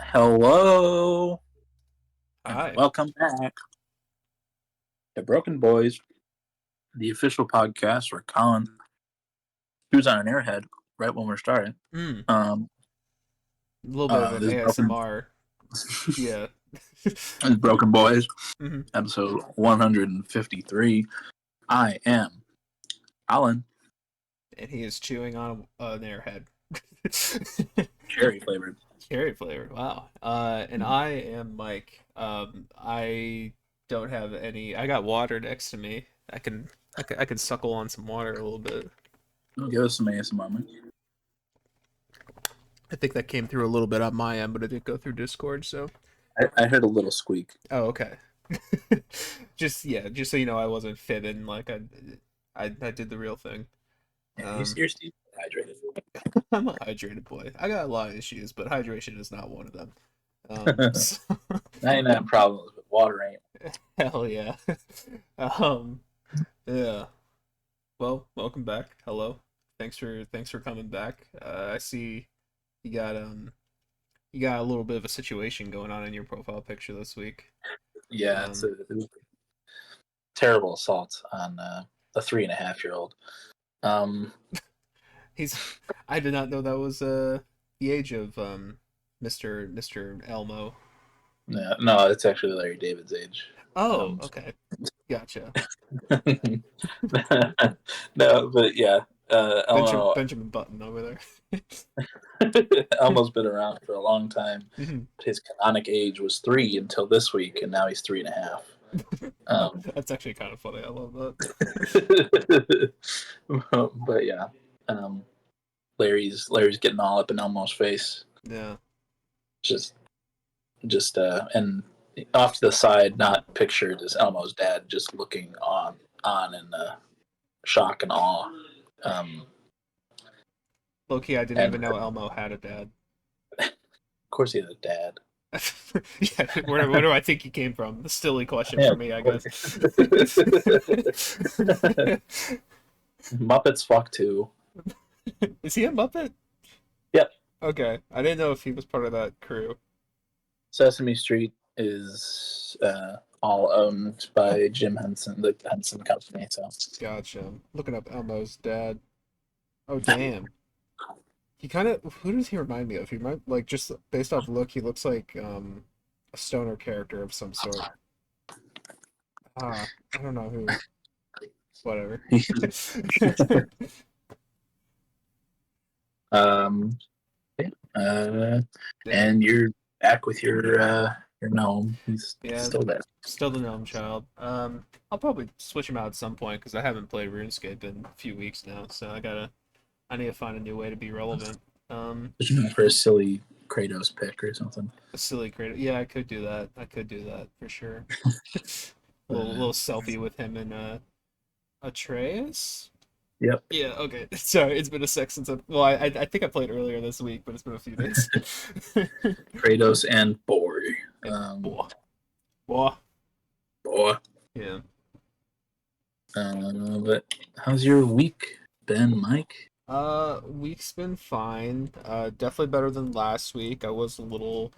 Hello, Hi. and welcome back to Broken Boys, the official podcast where Colin chews on an airhead right when we're starting. A Um, little bit of an this is Broken, ASMR. Yeah. this is Broken Boys, hmm episode 153. I am Colin, And he is chewing on an airhead. cherry flavored. Cherry flavored. Wow. And I am Mike. I don't have any. I got water next to me. I can suckle on some water a little bit. Give us some ASMR, Mike. I think that came through a little bit on my end, but it did go through Discord. So. I heard a little squeak. Oh, okay. Just so you know, I wasn't fibbing. Like I did the real thing. Yeah, Um. you're still hydrated. I'm a hydrated boy. I got a lot of issues, but hydration is not one of them. So, 99 problems, but water ain't. hell yeah. Um, yeah. Well, welcome back. Hello. Thanks for coming back. I see you got you got a little bit of a situation going on in your profile picture this week. Yeah, it's Um, a terrible assault on a 3.5-year-old. he's I did not know that was the age of Mr. Elmo. Yeah, no, it's actually Larry David's age. Oh, okay. Gotcha. No, but yeah, Elmo Benjamin Button over there. Elmo's been around for a long time. Mhm. His canonic age was 3 until this week, and now he's 3.5. That's actually kind of funny. I love that. But yeah, um, Larry's getting all up in Elmo's face, Yeah. just and off to the side, not pictured, is Elmo's dad, just looking on in shock and awe. Um, Low key, I didn't and even know Elmo had a dad. of course, he had a dad. Yeah, where do I think he came from? A silly question Yeah, for of me, I course. guess. Muppets fuck too. Is he a Muppet? Yep. Okay, I didn't know if he was part of that crew. Sesame Street is all owned by Jim Henson, the Henson Company. So Gotcha. Looking up Elmo's dad. Oh, damn. He kind of. Who does he remind me of? He might like just based off look, he looks like a stoner character of some sort. I don't know who. Whatever. um, yeah. Yeah. And you're back with your gnome. He's Yeah, still there. still the gnome child. I'll probably switch him out at some point because I haven't played RuneScape in a few weeks now, so I need to find a new way to be relevant. For a silly Kratos pick or something. A silly creative. Yeah, I could do that. I could do that for sure. Uh, Little selfie with him and Atreus. yep. Yeah. Okay. Sorry, it's been a sec since I think I played earlier this week, but it's been a few days. Kratos and Boy. And boah, boah. Boy. Yeah. But how's your week been, Mike? Week's been fine. Definitely better than last week. I was a little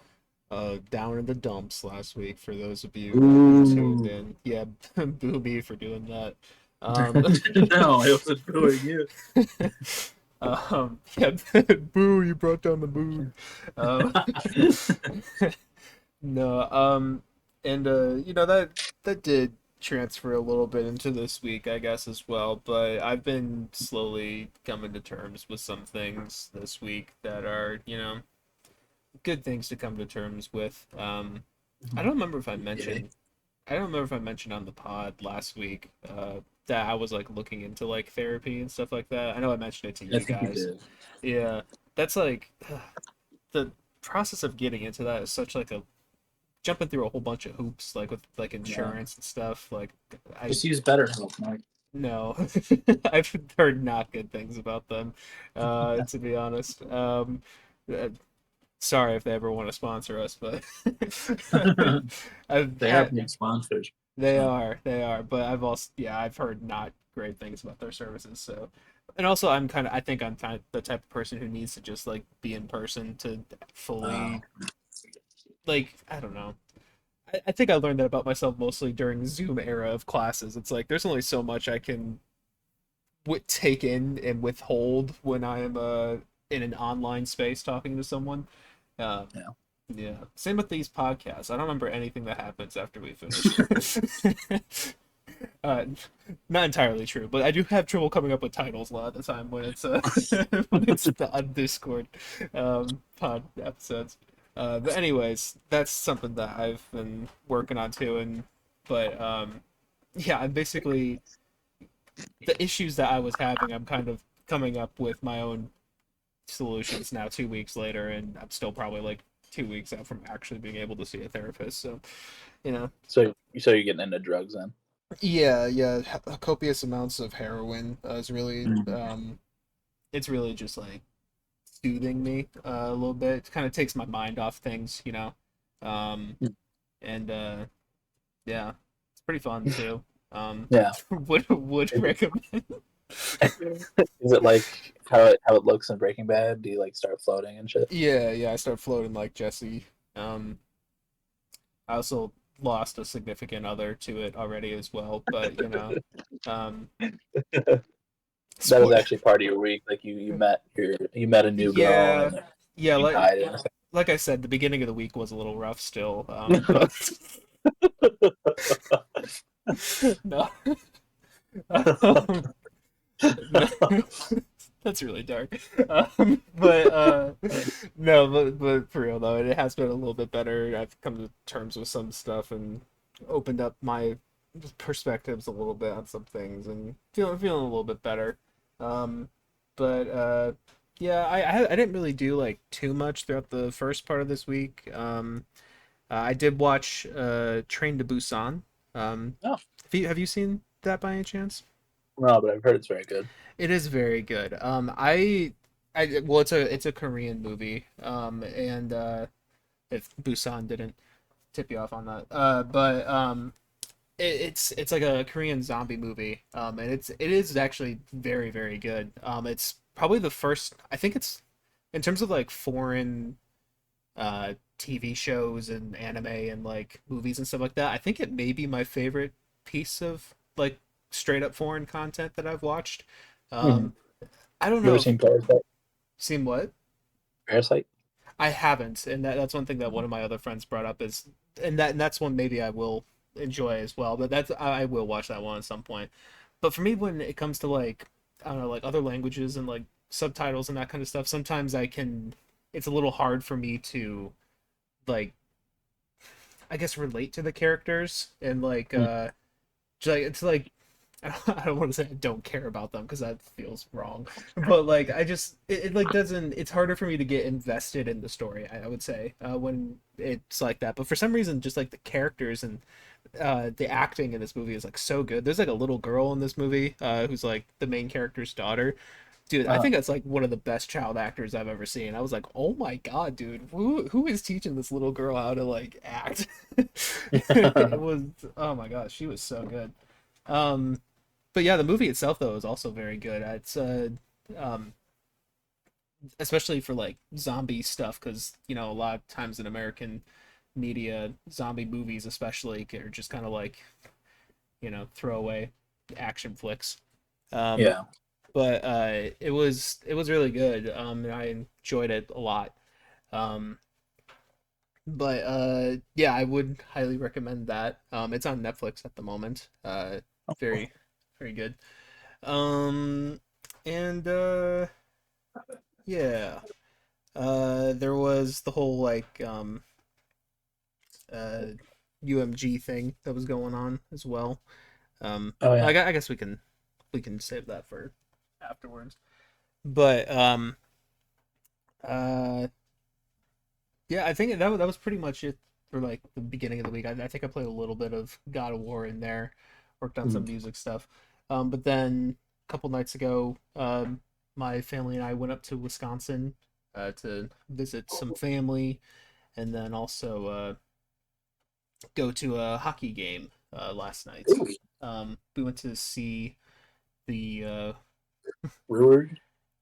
down in the dumps last week for those of you who tuned Ooh. in. Yeah, boo me for doing that. Um, No, I wasn't booing you. yeah, boo, you brought down the mood. Um, no, and that did transfer a little bit into this week, I guess, as well. But I've been slowly coming to terms with some things this week that are, good things to come to terms with. I don't remember if I Yeah, mentioned, I don't remember if I mentioned on the pod last week, that I was like looking into like therapy and stuff like that. I know I mentioned it to I you think you guys. did. Yeah, that's like the process of getting into that is such like a jumping through a whole bunch of hoops, like with like Yeah. insurance and stuff. Like I Just use BetterHelp, Mike. No, I've heard not good things about them, to be honest. Uh, Sorry if they ever want to sponsor us, but I've They are had being sponsors. they So are they are, but I've also yeah I've heard not great things about their services. So, and also I think I'm kind of the type of person who needs to just like be in person to uh, fully like I don't know. I think I learned that about myself mostly during Zoom era of classes. It's like there's only so much I can take in and withhold when I am in an online space talking to someone. Um, yeah. yeah, same with these podcasts. I don't remember anything that happens after we finish. uh, Not entirely true, but I do have trouble coming up with titles a lot of the time when it's when it's the on Discord pod episodes. But anyways, that's something that I've been working on too, and but yeah, I'm basically the issues that I was having. I'm kind of coming up with my own solutions now 2 weeks later, and I'm still probably like 2 weeks out from actually being able to see a therapist. So, you know, So you're getting into drugs then? yeah, yeah, copious amounts of heroin is really, Mhm. it's really just like soothing me a little bit. It kind of takes my mind off things, um, and yeah, it's pretty fun too. Yeah. Would recommend. Is it like how it looks in Breaking Bad? Do you like start floating and shit? Yeah, yeah, I start floating like Jesse. Um, I also lost a significant other to it already as well, but um, That was spo- actually part of your week. Like you met a new girl yeah, and yeah, you died in like I said, the beginning of the week was a little rough still. But no, um, no. That's really dark. No, but for real though, it has been a little bit better. I've come to terms with some stuff and opened up my perspectives a little bit on some things and feeling a little bit better. Um, but yeah, I didn't really do like too much throughout the first part of this week. I did watch Train to Busan. Oh, Have you seen that by any chance? no, but I've heard it's very good. It is very good. Well, it's a Korean movie. And if Busan didn't tip you off on that, but it's like a Korean zombie movie. And it is actually very very good. It's probably the first. I think it's in terms of like foreign TV shows and anime and like movies and stuff like that. I think it may be my favorite piece of like straight up foreign content that I've watched. Hmm. Um, I don't You know ever if seen Parasite? seen what Parasite? I haven't, and that's one thing that one of my other friends brought up is, and that's one maybe I will enjoy as well. But I will watch that one at some point. But for me, when it comes to like I don't know, like other languages and like subtitles and that kind of stuff, sometimes I can. It's a little hard for me to like I guess relate to the characters and like Hmm. it's like I don't want to say I don't care about them because that feels wrong, but like it like doesn't. It's harder for me to get invested in the story. I would say when it's like that. But for some reason, just like the characters and the acting in this movie is like so good. There's like a little girl in this movie who's like the main character's daughter. Dude, I Uh, think that's like one of the best child actors I've ever seen. I was like, oh my god, dude, who is teaching this little girl how to like act? It was oh my gosh, she was so good. Um, but yeah, the movie itself though is also very good. It's um, especially for like zombie stuff because a lot of times in American media, zombie movies especially are just kind of like throwaway action flicks. Um, yeah. but it was really good. And I enjoyed it a lot. Um, but yeah, I would highly recommend that. It's on Netflix at the moment. Very very good. Um, and yeah, there was the whole like uh UMG thing that was going on as well. Oh yeah. I guess we can save that for afterwards. But uh yeah, I think that was pretty much it for like the beginning of the week. I think I played a little bit of God of War in there, worked on Hmm. some music stuff. But then a couple nights ago, my family and I went up to Wisconsin to visit some family, and then also go to a hockey game last night. Ooh, We went to see the Brewer.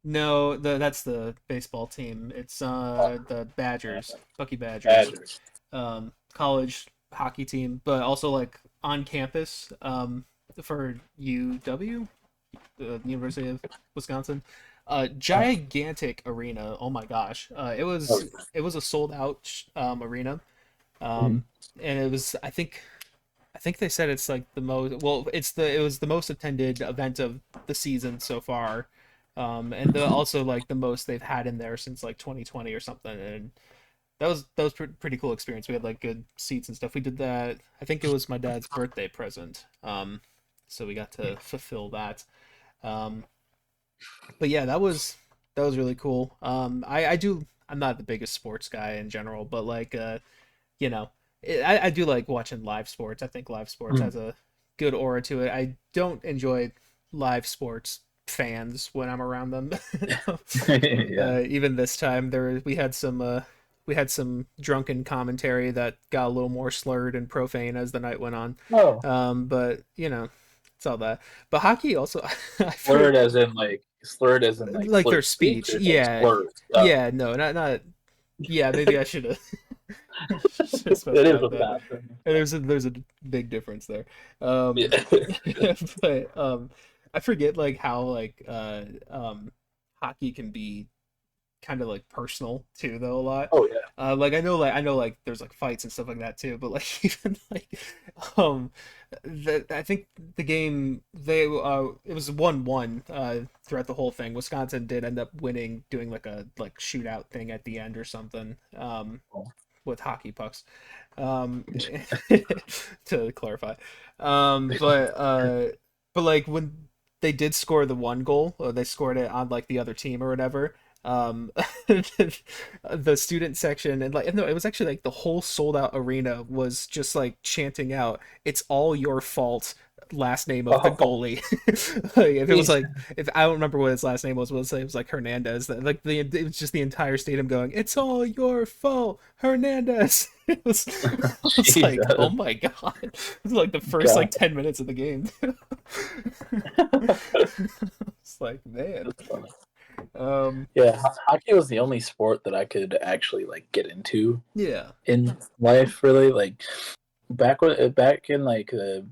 no, that's the baseball team. It's the Badgers, Bucky Badgers, Badgers. college hockey team, but also like on campus for UW, the University of Wisconsin. Gigantic arena. Oh my gosh. Oh, It was a sold out arena. mhm. Um, and it was I think they said it's like the most well it was the most attended event of the season so far. And also like the most they've had in there since like 2020 or something. And that was pretty cool experience. We had like good seats and stuff. We did that. I think it was my dad's birthday present. So we got to fulfill that. Um, but yeah, that was really cool. I do. I'm not the biggest sports guy in general, but like you know, I do like watching live sports. I think live sports Mhm. has a good aura to it. I don't enjoy live sports fans when I'm around them. Yeah. Even this time, we had some drunken commentary that got a little more slurred and profane as the night went on. Oh, But you know, it's all that. But hockey also, I slurred forget, as in like slurred as in like like their slurred speech speech. or like Yeah, slurs. Oh, yeah, no, not. Yeah, maybe I should have should have it is specified a that. bathroom. And there's a big difference there. Yeah. But I forget like how hockey can be kind of like personal too though a lot. Oh yeah. Like I know like there's like fights and stuff like that too, but like even like um I think the game they it was 1-1 throughout the whole thing. Wisconsin did end up winning, doing like a like shootout thing at the end or something with hockey pucks. Um to clarify. Um but uh but like when they did score the one goal, or they scored it on like the other team or whatever. Um, the student section and like no, it was actually like the whole sold out arena was just like chanting out, "It's all your fault." Last name of the Oh, goalie. Like, if it was geez. like if I don't remember what his last name was, it was like Hernandez. Like it was just the entire stadium going, "It's all your fault, Hernandez." It was like, oh Jesus. my god. It was like the first God. like 10 minutes of the game. It's like, man. That's funny. Um, Yeah, hockey was the only sport that I could actually like get into yeah. in life. Really, like back in like the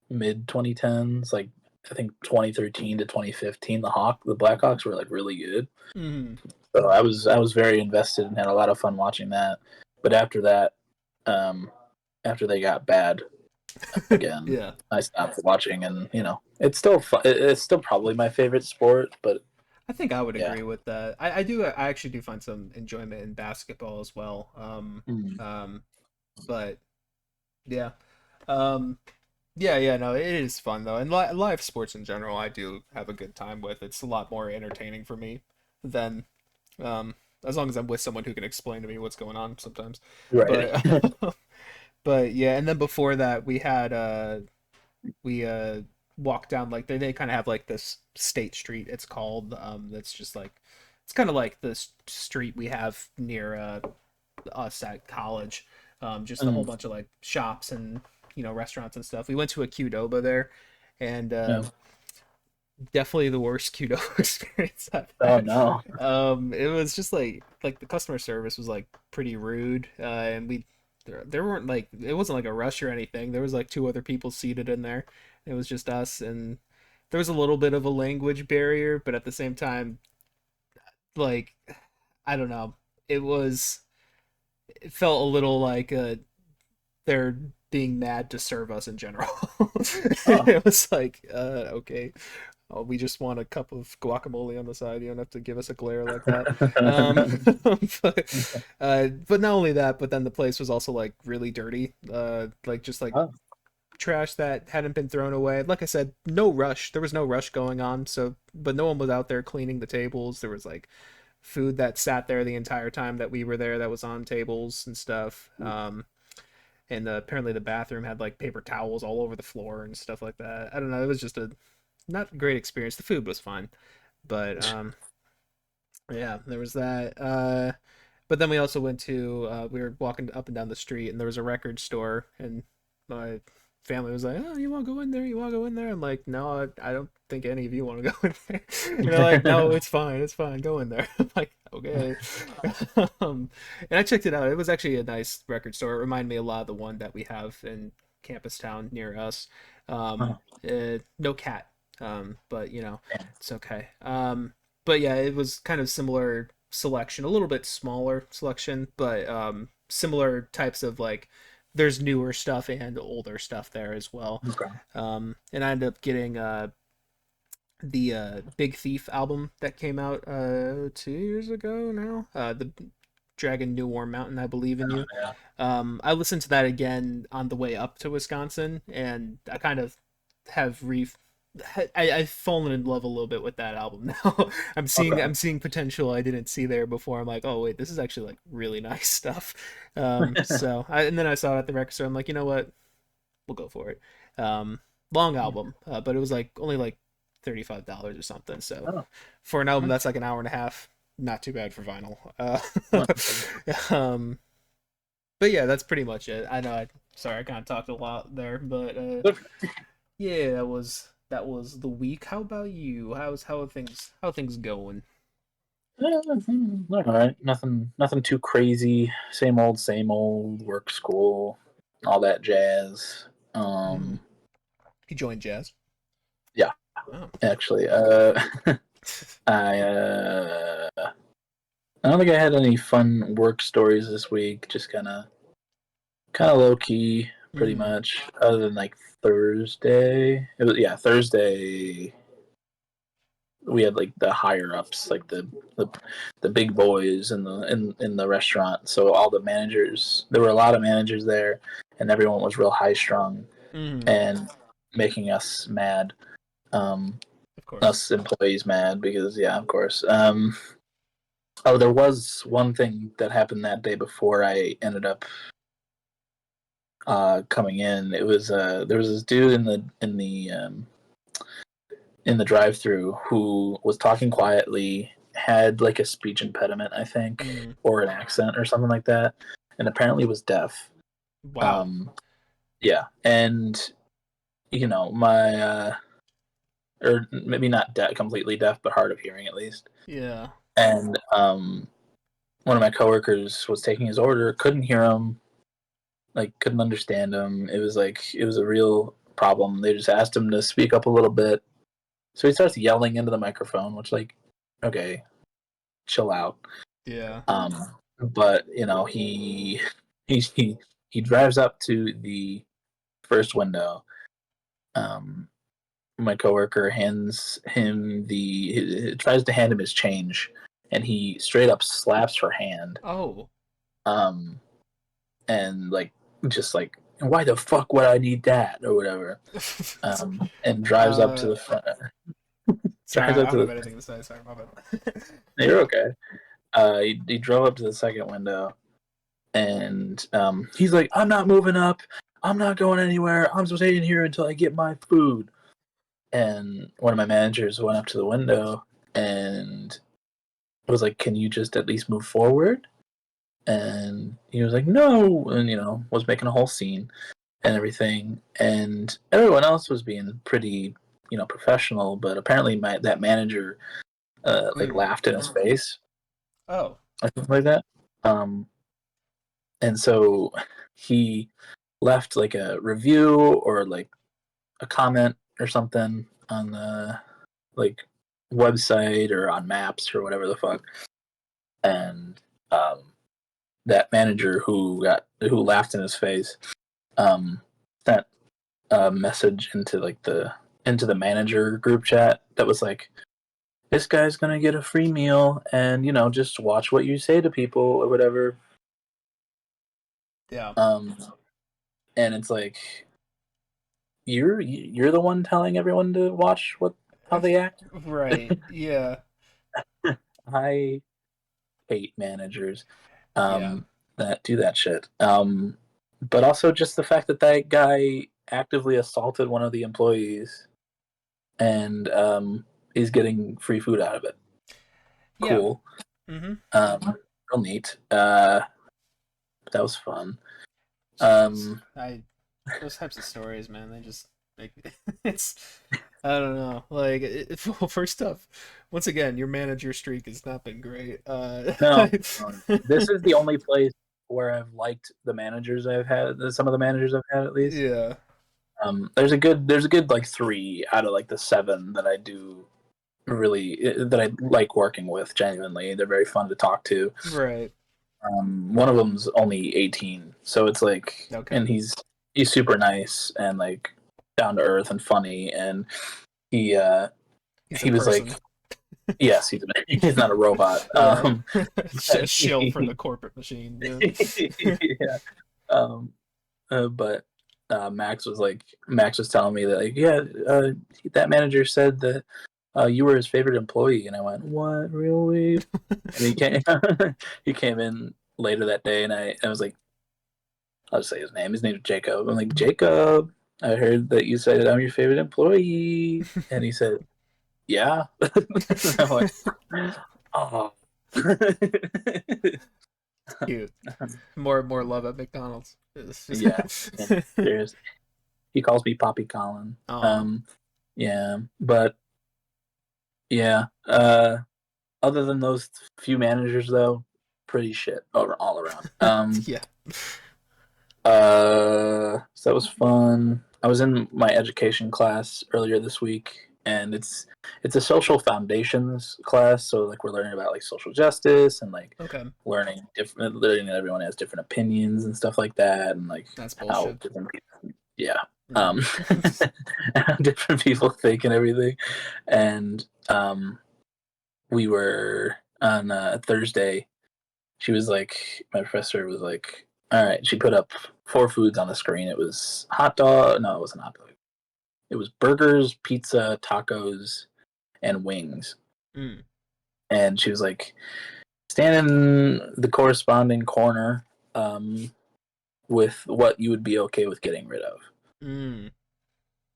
mid 2010s, like I think 2013 to 2015, the Blackhawks were like really good. Hmm. So I was very invested and had a lot of fun watching that. But after that, um, after they got bad again, Yeah. I stopped watching, and it's still it's still probably my favorite sport. But I think I would yeah, agree with that. I do. I actually do find some enjoyment in basketball as well. mm, Um, but yeah. Um, yeah. No, it is fun though, and live sports in general, I do have a good time with. It's a lot more entertaining for me than as long as I'm with someone who can explain to me what's going on sometimes. right. But but yeah, and then before that, we walked down like they kind of have like this State Street, it's called, that's just like it's kind of like the street we have near us at college, just a whole Mm, bunch of like shops and restaurants and stuff. We went to a Qdoba there, and yeah. definitely the worst Qdoba experience I've Oh had. no. It was just like the customer service was like pretty rude, and there weren't like it wasn't like a rush or anything. There was like two other people seated in there. It was just us, and there was a little bit of a language barrier, but at the same time, like I don't know, it was it felt a little like they're being mad to serve us in general. Oh. It was like, okay, oh, we just want a cup of guacamole on the side. You don't have to give us a glare like that. Um, but not only that, but then the place was also like really dirty. Like just like Oh. trash that hadn't been thrown away. Like I said, no rush. There was no rush going on. So, but no one was out there cleaning the tables. There was like food that sat there the entire time that we were there that was on tables and stuff. And apparently the bathroom had like paper towels all over the floor and stuff like that. I don't know. It was just a not a great experience. The food was fine, but yeah, there was that. But then we also went to we were walking up and down the street, and there was a record store, and my family was like, "Oh, you want to go in there? You want to go in there?" I'm like, "No, I don't think any of you want to go in there." And they're like, "No, it's fine, go in there." I'm like, "Okay." And I checked it out. It was actually a nice record store. It reminded me a lot of the one that we have in Campus Town near us. Oh, No cat, but it's okay. But yeah, it was kind of similar selection, a little bit smaller selection, but similar types of like there's newer stuff and older stuff there as well. okay. And I ended up getting the Big Thief album that came out 2 years ago now. The Dragon New Warm Mountain, I Believe in You. Yeah. I listened to that again on the way up to Wisconsin, and I kind of have I've fallen in love a little bit with that album now. Okay. I'm seeing potential I didn't see there before. I'm like, oh wait, this is actually like really nice stuff. And then I saw it at the record store. I'm like, you know what, we'll go for it. Um, Long album, but it was like only like $35 or something. So Oh, for an album that's like an hour and a half, not too bad for vinyl. well, Um, but yeah, that's pretty much it. I know. Sorry, I kind of talked a lot there, but look, yeah, that was the week. How about you? How are things going? all right. Nothing too crazy. Same old. Work, school, all that jazz. Mm. Um, You joined jazz. yeah, Oh. actually, I I don't think I had any fun work stories this week. Just kind of low key, pretty Mm. much. Other than like Thursday, it was yeah Thursday. We had like the higher ups, like the big boys in the restaurant. So all the managers, there were a lot of managers there, and everyone was real high strung Mm. and making us mad. Um, Of course. us employees mad because yeah, of course. Oh, there was one thing that happened that day before I ended up coming in. It was there was this dude in the drive-through who was talking quietly, had like a speech impediment, I think, Mm. or an accent or something like that, and apparently was deaf. Wow. Um, yeah, and my or maybe not completely deaf, but hard of hearing at least. Yeah. And one of my coworkers was taking his order, couldn't hear him, like couldn't understand him. It was a real problem. They just asked him to speak up a little bit. So he starts yelling into the microphone, which like, okay, chill out. Yeah. But he he drives up to the first window. Um, my coworker hands him tries to hand him his change, and he straight up slaps her hand. Oh. Um, and like just like why the fuck would I need that or whatever. And drives up to uh. the front. Sorry, Drives I up don't to have the. anything to say. Sorry, my bad. You're okay. He drove up to the second window, and he's like, "I'm not moving up. I'm not going anywhere. I'm staying here until I get my food." And one of my managers went up to the window and was like, "Can you just at least move forward?" And he was like, "No," and was making a whole scene and everything. And everyone else was being pretty, professional. But apparently, that manager like Mm. laughed in his face Oh. or something like that. Um, and so he left like a review or like a comment or something on the like website or on maps or whatever the fuck. And that manager who laughed in his face um, sent a message into the manager group chat that was like, this guy's gonna get a free meal, and just watch what you say to people or whatever. Yeah. um and it's like, you're the one telling everyone to watch how they act. Right. Yeah. I hate managers Yeah. um that do that shit. But also just the fact that that guy actively assaulted one of the employees and he's getting free food out of it. Yeah. Cool. Mm-hmm. Real neat. That was fun. Jeez. Um, Those types of stories, man, they just make it's I don't know. Like well, first off, once again, your manager streak has not been great. no, this is the only place where I've liked the managers I've had. Some of the managers I've had, at least. Yeah. There's a good like 3 out of like the 7 that I do really that I like working with genuinely. They're very fun to talk to. Right. One of them's only 18, so it's like, Okay. and he's super nice and like down to earth and funny, and he He's a he was like, person. yes, he's not a robot. Yeah. A shill for the He, corporate machine. Yeah. yeah. Um, but Max was telling me that like, yeah, that manager said that you were his favorite employee, and I went, what, really? And he came he came in later that day, and I was like, I'll just say his name. His name is Jacob. I'm like, Jacob, I heard that you said I'm your favorite employee, and he said, yeah. I'm like, oh. Cute. More love at McDonald's. It's Yeah, and just there's he calls me Poppy Colin. Aw. Yeah, but yeah. Other than those few managers, though, pretty shit over all around. Yeah. So that was fun. I was in my education class earlier this week, and it's a social foundations class. So like we're learning about like social justice and like Okay. learning that everyone has different opinions and stuff like that, and like That's how bullshit. different people, yeah, Mm. um, how different people think and everything, and we were on Thursday. She was like, my professor was like, all right. She put up 4 foods on the screen. It was hot dog. No, it wasn't hot dog. It was burgers, pizza, tacos, and wings. Mm. And she was like, stand in the corresponding corner with what you would be okay with getting rid of. Mm.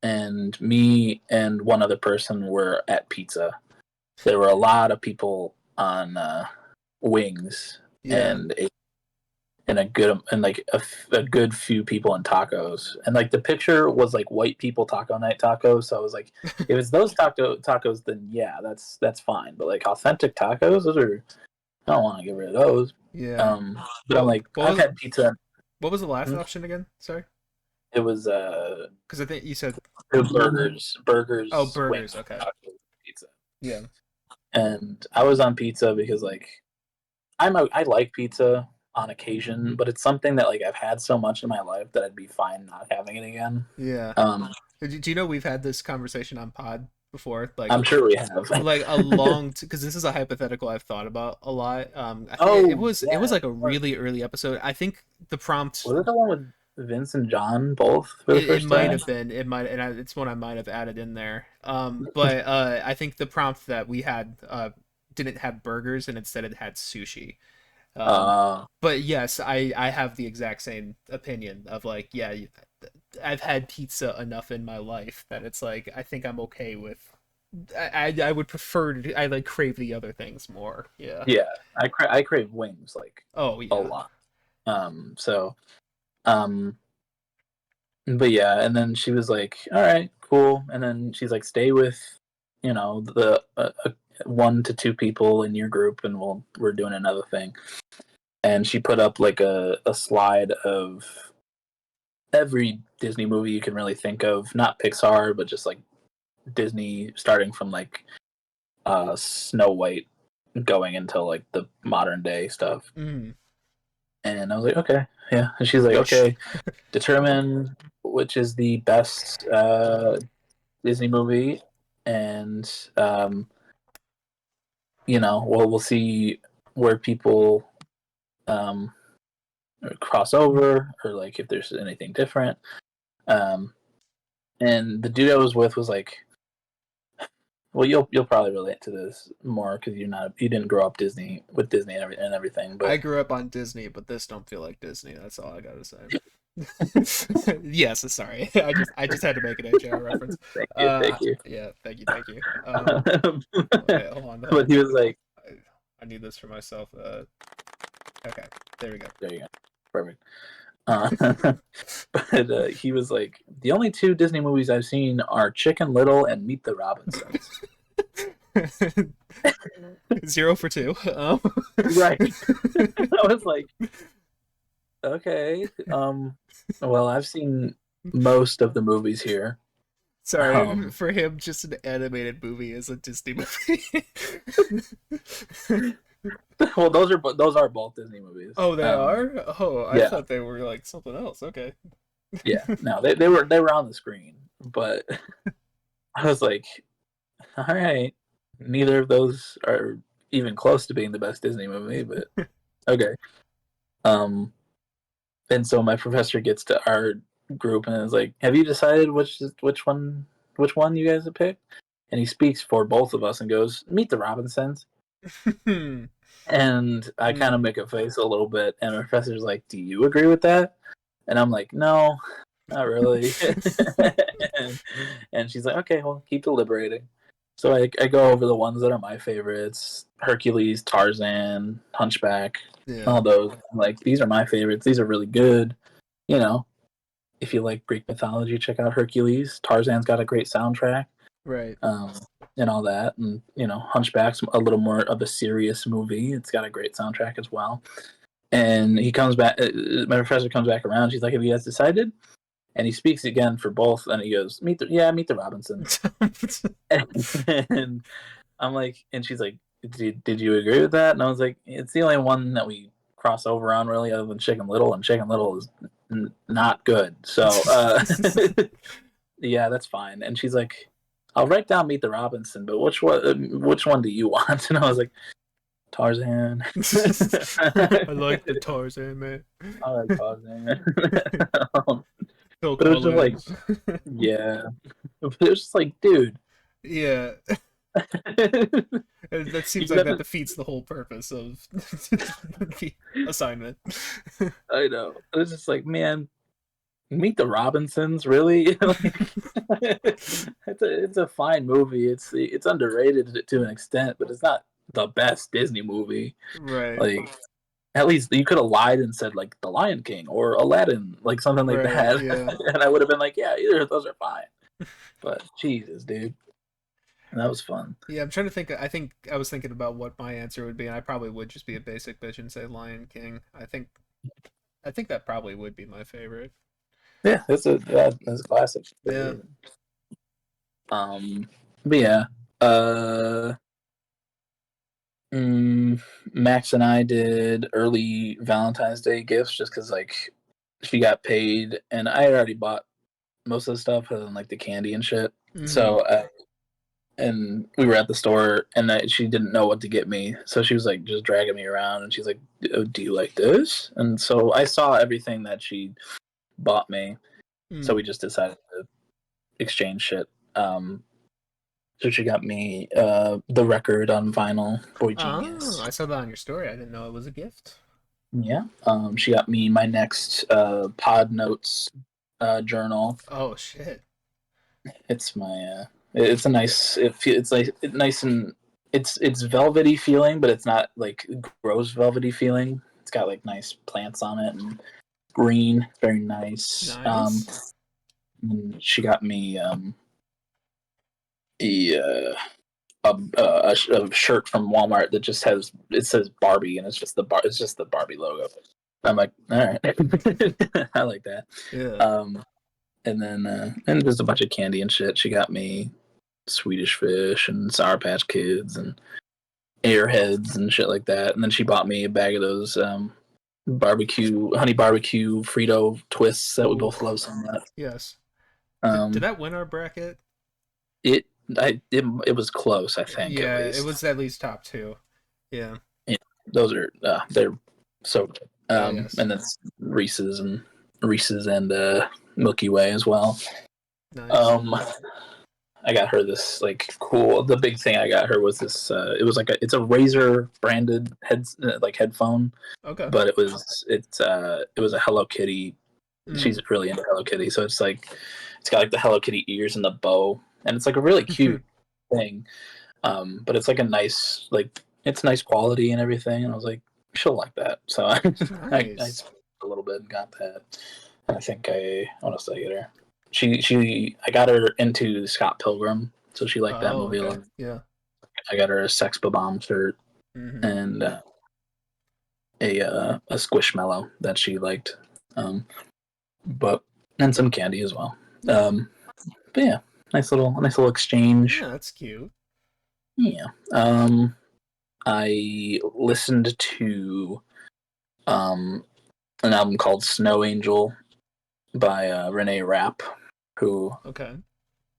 And me and one other person were at pizza. There were a lot of people on wings Yeah. and a good few people in tacos, and like the picture was like white people taco night tacos, so I was like, if it's those tacos, then yeah, that's fine, but like authentic tacos, those are, I don't want to get rid of those. Yeah. But I'm like, What I've was had pizza. what was the last option again? Sorry. It was Because I think you said oh burgers, burgers. wings, Okay. tacos, pizza. Yeah. And I was on pizza because like I like pizza on occasion, but it's something that like I've had so much in my life that I'd be fine not having it again. Yeah. Um, Do you know we've had this conversation on pod before? I'm sure we have. Like a long because this is a hypothetical I've thought about a lot. I think Oh it was yeah, like a really early episode. I think the prompt was it the one with Vince and John both for the it first might time? have been it's one I might have added in there. But I think the prompt that we had didn't have burgers and instead it had sushi. Uh, But yes, I have the exact same opinion of like yeah, I've had pizza enough in my life that it's like I think I'm okay with. I would prefer to I like crave the other things more. Yeah. yeah, I crave wings like Oh a yeah. lot. So um, but yeah, and then she was like, "All right, cool," and then she's like, "Stay with, the 1 to 2 people in your group, and we're doing another thing." And she put up like a slide of every Disney movie you can really think of, not Pixar, but just like Disney, starting from like Snow White going until like the modern day stuff. Mm, And I was like, okay, yeah. And she's like, wish. okay, determine which is the best Disney movie, and we'll see where people um, cross over, or like if there's anything different. Um, and the dude I was with was like, well, you'll probably relate to this more because you didn't grow up with Disney and everything. I But grew up on Disney, but this don't feel like Disney. That's all I gotta say. Yes, sorry. I just had to make an HR reference. Thank you. Yeah, thank you. Okay, hold on, hold But on. he was like, I need this for myself. Okay, there we go. there you go, perfect. But he was like, the only two Disney movies I've seen are Chicken Little and Meet the Robinsons. 0 for 2. Right. I was like, okay. Well, I've seen most of the movies here. Sorry, for him, just an animated movie is a Disney movie. Well, those are both Disney movies. Oh, they are? Oh, I Yeah, thought they were like something else. Okay. yeah. No, they were on the screen, but I was like, all right, neither of those are even close to being the best Disney movie, but okay. Um, and so my professor gets to our group and is like, "Have you decided which one you guys have picked?" And he speaks for both of us and goes, "Meet the Robinsons." And I kind of make a face a little bit, and my professor's like, "Do you agree with that?" And I'm like, "No, not really." and she's like, "Okay, well, keep deliberating." So I go over the ones that are my favorites: Hercules, Tarzan, Hunchback, Yeah, all those. I'm like, these are my favorites. These are really good. You know, if you like Greek mythology, check out Hercules. Tarzan's got a great soundtrack, right. um, and all that. And Hunchback's a little more of a serious movie. It's got a great soundtrack as well. And he comes back. My professor comes back around. She's like, "Have you guys decided?" And he speaks again for both, and he goes, "Meet the Robinsons." And I'm like, and she's like, did you agree with that? And I was like, it's the only one that we cross over on, really, other than Chicken Little, and Chicken Little is not good. So, yeah, that's fine. And she's like, I'll write down Meet the Robinson, but which one do you want? And I was like, Tarzan. I like the Tarzan, man. I like Tarzan. Phil But it was just like, Collins. yeah. But it was just like, dude. Yeah, that seems You like that gotta, defeats the whole purpose of the assignment. I know. It was just like, man, Meet the Robinsons, really? Like, it's a fine movie. It's underrated to an extent, but it's not the best Disney movie. Right, Like, at least you could have lied and said like The Lion King or Aladdin, like something like right, that, yeah. and I would have been like, yeah, either of those are fine. But Jesus, dude, that was fun. Yeah, I'm trying to think. I think I was thinking about what my answer would be, and I probably would just be a basic bitch and say Lion King. I think that probably would be my favorite. Yeah, that's a classic. Yeah. But yeah, uh, Mm, Max and I did early Valentine's Day gifts just because like she got paid and I had already bought most of the stuff other than like the candy and shit. Hmm. So and we were at the store and she didn't know what to get me, so she was like just dragging me around and she's like, "Oh, do you like this?" And so I saw everything that she bought me, so Mm. we just decided to exchange shit. So she got me the record on vinyl, Boy Oh, Genius. I saw that on your story. I didn't know it was a gift. Yeah. She got me my next Pod Notes journal. Oh shit. It's my it's a nice it's like nice and it's velvety feeling, but it's not like gross velvety feeling. It's got like nice plants on it and green, very nice. Nice. And she got me a, a shirt from Walmart that just has it says Barbie and it's just the Barbie logo. I'm like, all right, I like that. Yeah. Um, and then and there's a bunch of candy and shit. She got me Swedish Fish and Sour Patch Kids and Airheads and shit like that. And then she bought me a bag of those honey barbecue Frito twists that we Ooh. both love so much. Yes. Did Um, that win our bracket? it it was close, I think, at Yeah, it least. was at least top two. Yeah. Yeah, those are they're so good. Oh yes. And then Reese's and Milky Way as well. Nice. Um, I got her this like cool. The big thing I got her was this. It was like it's a Razer branded headphone, Okay. but it was a Hello Kitty Mm. she's really into Hello Kitty, so it's like it's got like the Hello Kitty ears and the bow, and it's like a really cute thing. But it's like a nice like it's nice quality and everything, and I was like, she'll like that. So I Nice. spent a little bit and got that. And I think what else did I get her? She I got her into Scott Pilgrim, so she liked that Oh, movie a okay. lot. Yeah. I got her a Sex Bomb shirt Mm-hmm. and a Squishmallow that she liked, but and some candy as well. Yeah. But yeah, nice little exchange. Yeah, that's cute. Yeah. I listened to um, an album called Snow Angel by Renee Rapp, who Okay.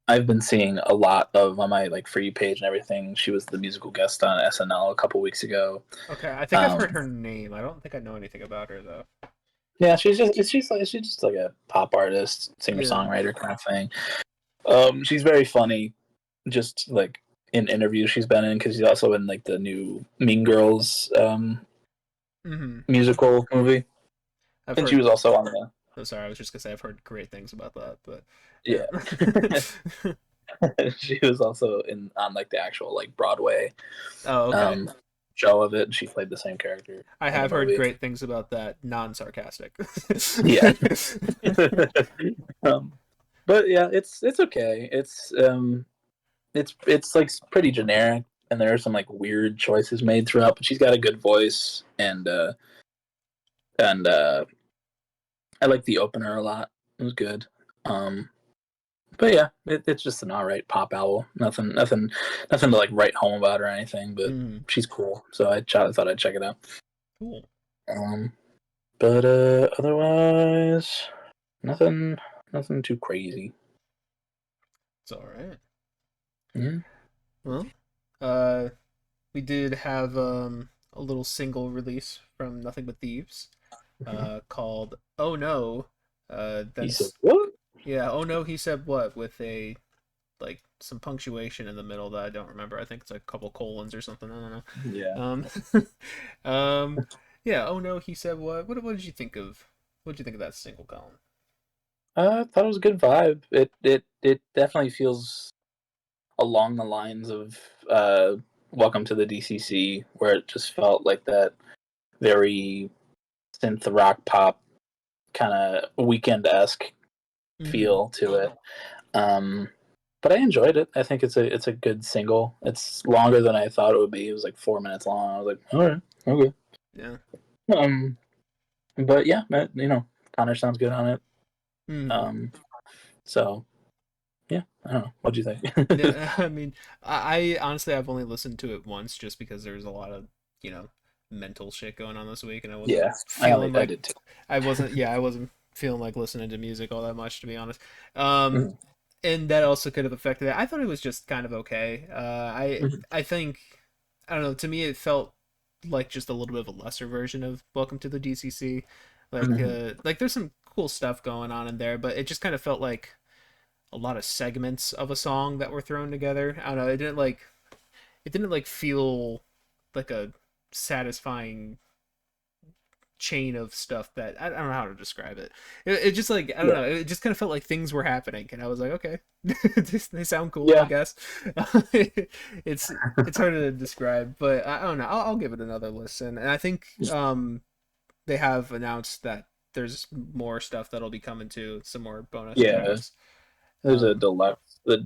I've been seeing a lot of on my like For You page and everything. She was the musical guest on SNL a couple weeks ago. Okay. I think I've Um, heard her name. I don't think I know anything about her though. yeah, she's just like a pop artist, singer Yeah. songwriter kind of thing. She's very funny, just like in interviews she's been in because she's also in like the new Mean Girls Mm-hmm. musical movie, I've and she heard. was also on the I'm sorry. I was just gonna say I've heard great things about that, but yeah. yeah. She was also in on like the actual like Broadway Oh, okay. um show of it, and she played the same character I in the have heard movie. great things about that, non-sarcastic. Yeah. um, but yeah, it's okay. It's like pretty generic, and there are some like weird choices made throughout. But she's got a good voice, and I like the opener a lot. It was good. Um, but yeah, it's just an alright pop album. Nothing to like write home about or anything. But Mm, she's cool, so I thought I'd check it out. cool. Um, but otherwise, nothing nothing too crazy. It's all right. Yeah. Well, we did have a little single release from Nothing But Thieves, called "Oh No." He said, That's "What?" yeah. Oh no, he said what with a like some punctuation in the middle that I don't remember. I think it's like a couple colons or something. I don't know. Yeah. Um, yeah. Oh no, he said what? What did you think of? What did you think of that single, Colin? I thought it was a good vibe. It definitely feels along the lines of Welcome to the DCC, where it just felt like that very synth rock pop kind of weekend esque Mm-hmm. feel to it. Um, but I enjoyed it. I think it's a good single. It's longer than I thought it would be. It was like 4 minutes long. I was like, all right, okay. Yeah. Um, but yeah, Connor sounds good on it. Mm-hmm. Um, so yeah, I don't know. What do you think? Yeah, I mean, I honestly I've only listened to it once just because there's a lot of, you know, mental shit going on this week and I wasn't Yeah, feeling I like did too. I wasn't feeling like listening to music all that much to be honest. Um Mhm, and that also could have affected it. I thought it was just kind of okay. mhm, I think I don't know, to me it felt like just a little bit of a lesser version of Welcome to the DCC. mhm. Like there's some cool stuff going on in there, but it just kind of felt like a lot of segments of a song that were thrown together. I don't know. It didn't like feel like a satisfying chain of stuff that I don't know how to describe it. It just like I don't Yeah, know. It just kind of felt like things were happening, and I was like, okay, they sound cool, I yeah, guess. it's it's hard to describe, but I don't know. I'll give it another listen, and I think they have announced that there's more stuff that'll be coming to some more bonus yeah. tracks. There's a Um, deluxe. The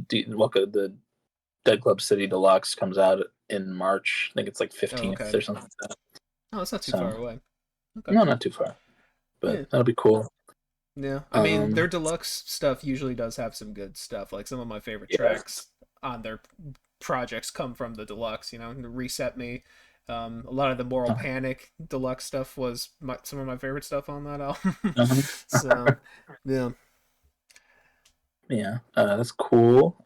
Dead Club City Deluxe comes out in March. I think it's like oh, 15th okay. or something like that. Oh, it's not too So far away. Okay. no, not too far, but Yeah. that'll be cool. Yeah. I mean, their Um, deluxe stuff usually does have some good stuff. Like some of my favorite yeah, tracks on their projects come from the deluxe, you know, Reset Me. A lot of the Moral uh, Panic deluxe stuff was some of my favorite stuff on that album. uh-huh. So, yeah. Yeah, that's cool.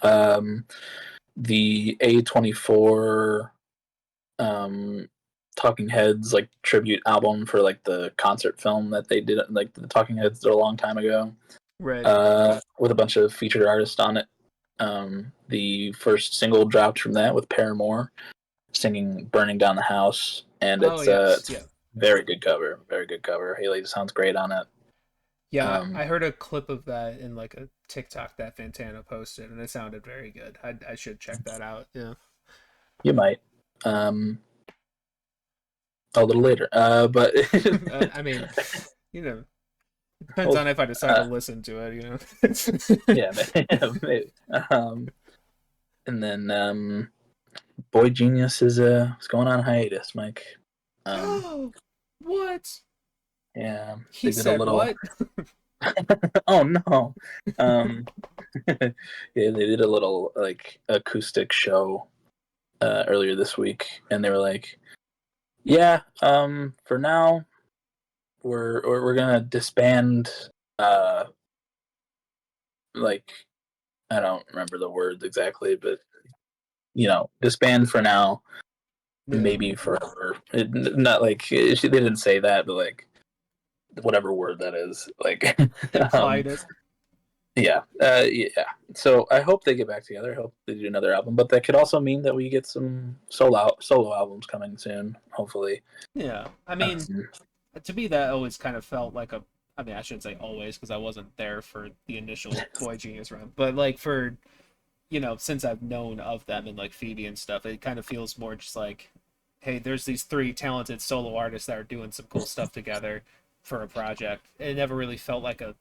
The A24 um Talking Heads like tribute album for like the concert film that they did like the Talking Heads did a long time ago. Right. With a bunch of featured artists on it. The first single dropped from that with Paramore singing "Burning Down the House," and Oh, it's yes. it's Yeah. very good cover, very good cover. Haley sounds great on it. Yeah, I heard a clip of that in like a TikTok that Fantano posted, and it sounded very good. I should check that out. Yeah. You might. A little later. But I mean, you know, depends well, on if I decide to listen to it. You know. yeah, maybe. And then Boy Genius is going on hiatus, Mike. What? Yeah, He they did a said little. what? Oh no. Um, yeah, they did a little like acoustic show earlier this week, and they were like, "Yeah, for now, we're gonna disband." Uh, like I don't remember the words exactly, but disband for now, Yeah. maybe forever. Not like they didn't say that, but like whatever word that is, like Implied it. yeah. So I hope they get back together. I hope they do another album, but that could also mean that we get some solo albums coming soon, hopefully. Yeah. I mean, to me, that always kind of felt like a. I mean, I shouldn't say always because I wasn't there for the initial Boy Genius run, but like for since I've known of them and like Phoebe and stuff, it kind of feels more just like, hey, there's these three talented solo artists that are doing some cool stuff together for a project. It never really felt like a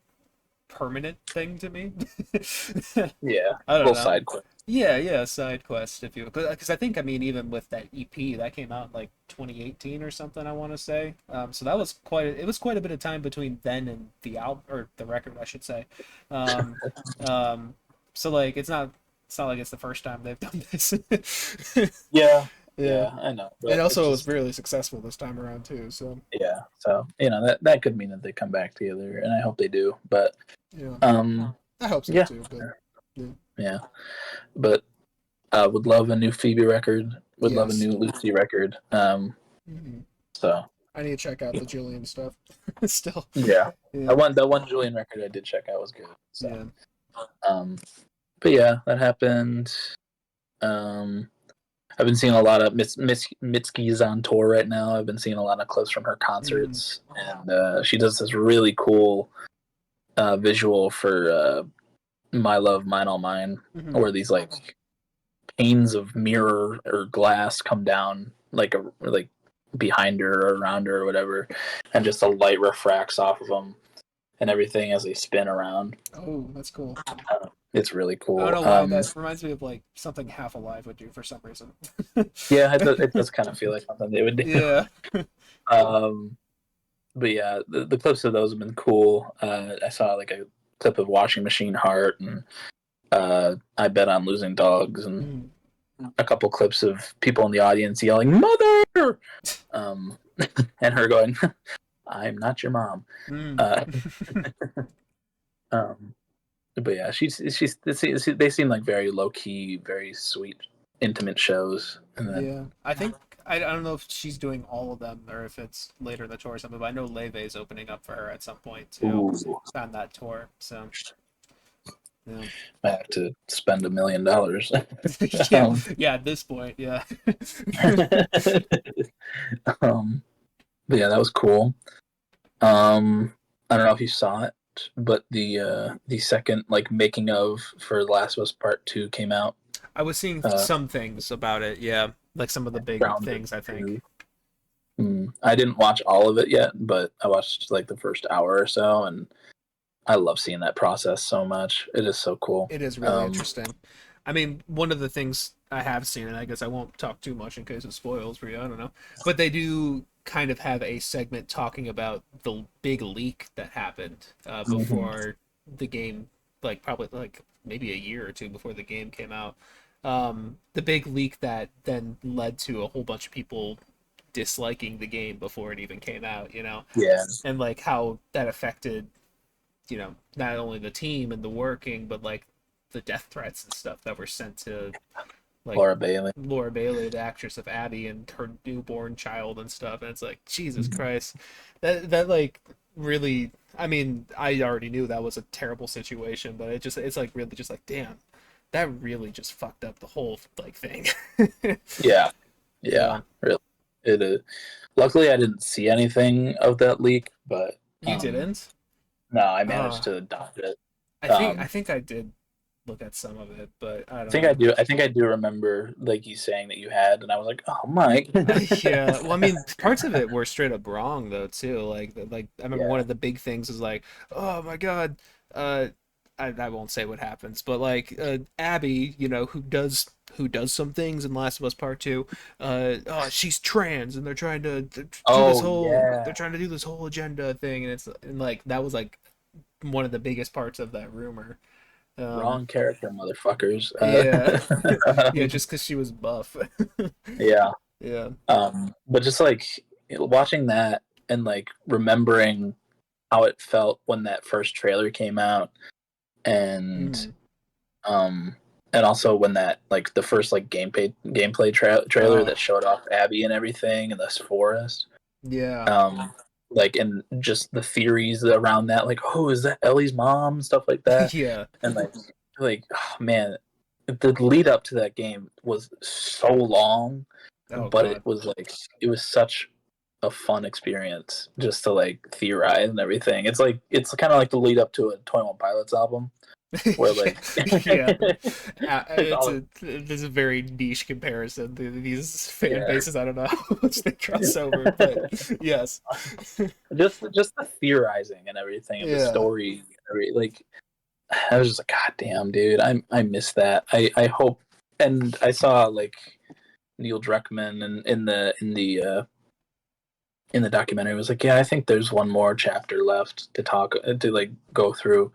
permanent thing to me. Yeah, I don't little know. side quest. Yeah, side quest if you because I think even with that EP that came out in like 2018 or something I want to say. So that was quite a bit of time between then and the album or the record I should say. Um, um, so like it's not like it's the first time they've done this. Yeah, Yeah, I know, and but it's also it was just really successful this time around too. So yeah. So that could mean that they come back together, and I hope they do. But yeah, um, I hope so yeah, too. But yeah. yeah. But would love a new Phoebe record. Would love a Yes. new Lucy record. Hmm. So I need to check out the Julian stuff. Still. yeah, Yeah. that one Julian record I did check out was good. So Yeah. um, but yeah, that happened. Um, I've been seeing a lot of Mitski's on tour right now. I've been seeing a lot of clips from her Mm. concerts, and she does this really cool visual for "My Love, Mine All Mine," Hmm. where these like panes of mirror or glass come down like behind her or around her or whatever, and just the light refracts off of them and everything as they spin around. Oh, that's cool. It's really I don't cool. know why that reminds me of like something Half Alive would do for some reason. Yeah, it does kind of feel like something they would do. Yeah. Um, but yeah, the clips of those have been cool. I saw like a clip of Washing Machine Heart and I Bet on Losing Dogs and Mm. a couple clips of people in the audience yelling "Mother," and her going, "I'm not your mom." Mm. Uh, um, but yeah, they seem like very low key, very sweet, intimate shows. And then Yeah. I think I don't know if she's doing all of them or if it's later in the tour or something, but I know Leve is opening up for her at some point too ooh, on that tour. So yeah. I have to spend $1 million. Yeah. um, Yeah, at this point, yeah. um, but yeah, that was cool. I don't know if you saw it, but the second like making of for The Last of Us Part Two came out. I was seeing Uh, some things about it, yeah. Like some of the big Grounded things, I think. Two. I didn't watch all of it yet, but I watched like the first hour or so, and I love seeing that process so much. It is so cool. It is really interesting. I mean, one of the things I have seen, and I guess I won't talk too much in case it spoils for you, I don't know. But they do kind of have a segment talking about the big leak that happened Mhm. before the game, like probably like maybe a year or two before the game came out. The big leak that then led to a whole bunch of people disliking the game before it even came out, Yeah, and like how that affected not only the team and the working, but like the death threats and stuff that were sent to like Laura Bailey. Laura Bailey, the actress of Abby, and her newborn child and stuff. And it's like, Jesus Mhm. Christ, that like really. I mean, I already knew that was a terrible situation, but it's like really just like, damn, that really just fucked up the whole like thing. Yeah, Yeah, really. It. Luckily, I didn't see anything of that leak, but you didn't. No, I managed Uh, to adopt it. I Um, think I did look at some of it, but I I don't think I know. do. I think I do remember like you saying that you had, and I was like, "Oh, Mike." Yeah, well, I mean, parts of it were straight up wrong though too. Like I remember one Yeah. of the big things was like, oh my God, uh, I won't say what happens, but like Abby, you know, who does some things in Last of Us Part Two, oh she's trans and Oh yeah. they're trying to do this whole agenda thing, and like that was like one of the biggest parts of that rumor. Um, Wrong character, motherfuckers. yeah, yeah, Um, just because she was buff. yeah. Yeah. But just like watching that and like remembering how it felt when that first trailer came out, and Mm. um, and also when that like the first like trailer Oh, that showed off Abby and everything in this forest. yeah. Um, like and just the theories around that, like, oh, is that Ellie's mom? Stuff like that, Yeah. and like oh, man, the lead up to that game was so long, Oh but it God. was like it was such a fun experience just to like theorize and everything. It's kind of like the lead up to a 21 Pilots album where Yeah, like yeah. it's all There's a very niche comparison. These fan yeah, bases, I don't know how much they cross over, but yes. just the theorizing and everything and the Yeah. story like I was just like, God damn, dude, I miss that. I hope, and I saw like Neil Druckmann and in the documentary was like, yeah, I think there's one more chapter left to talk to like go through.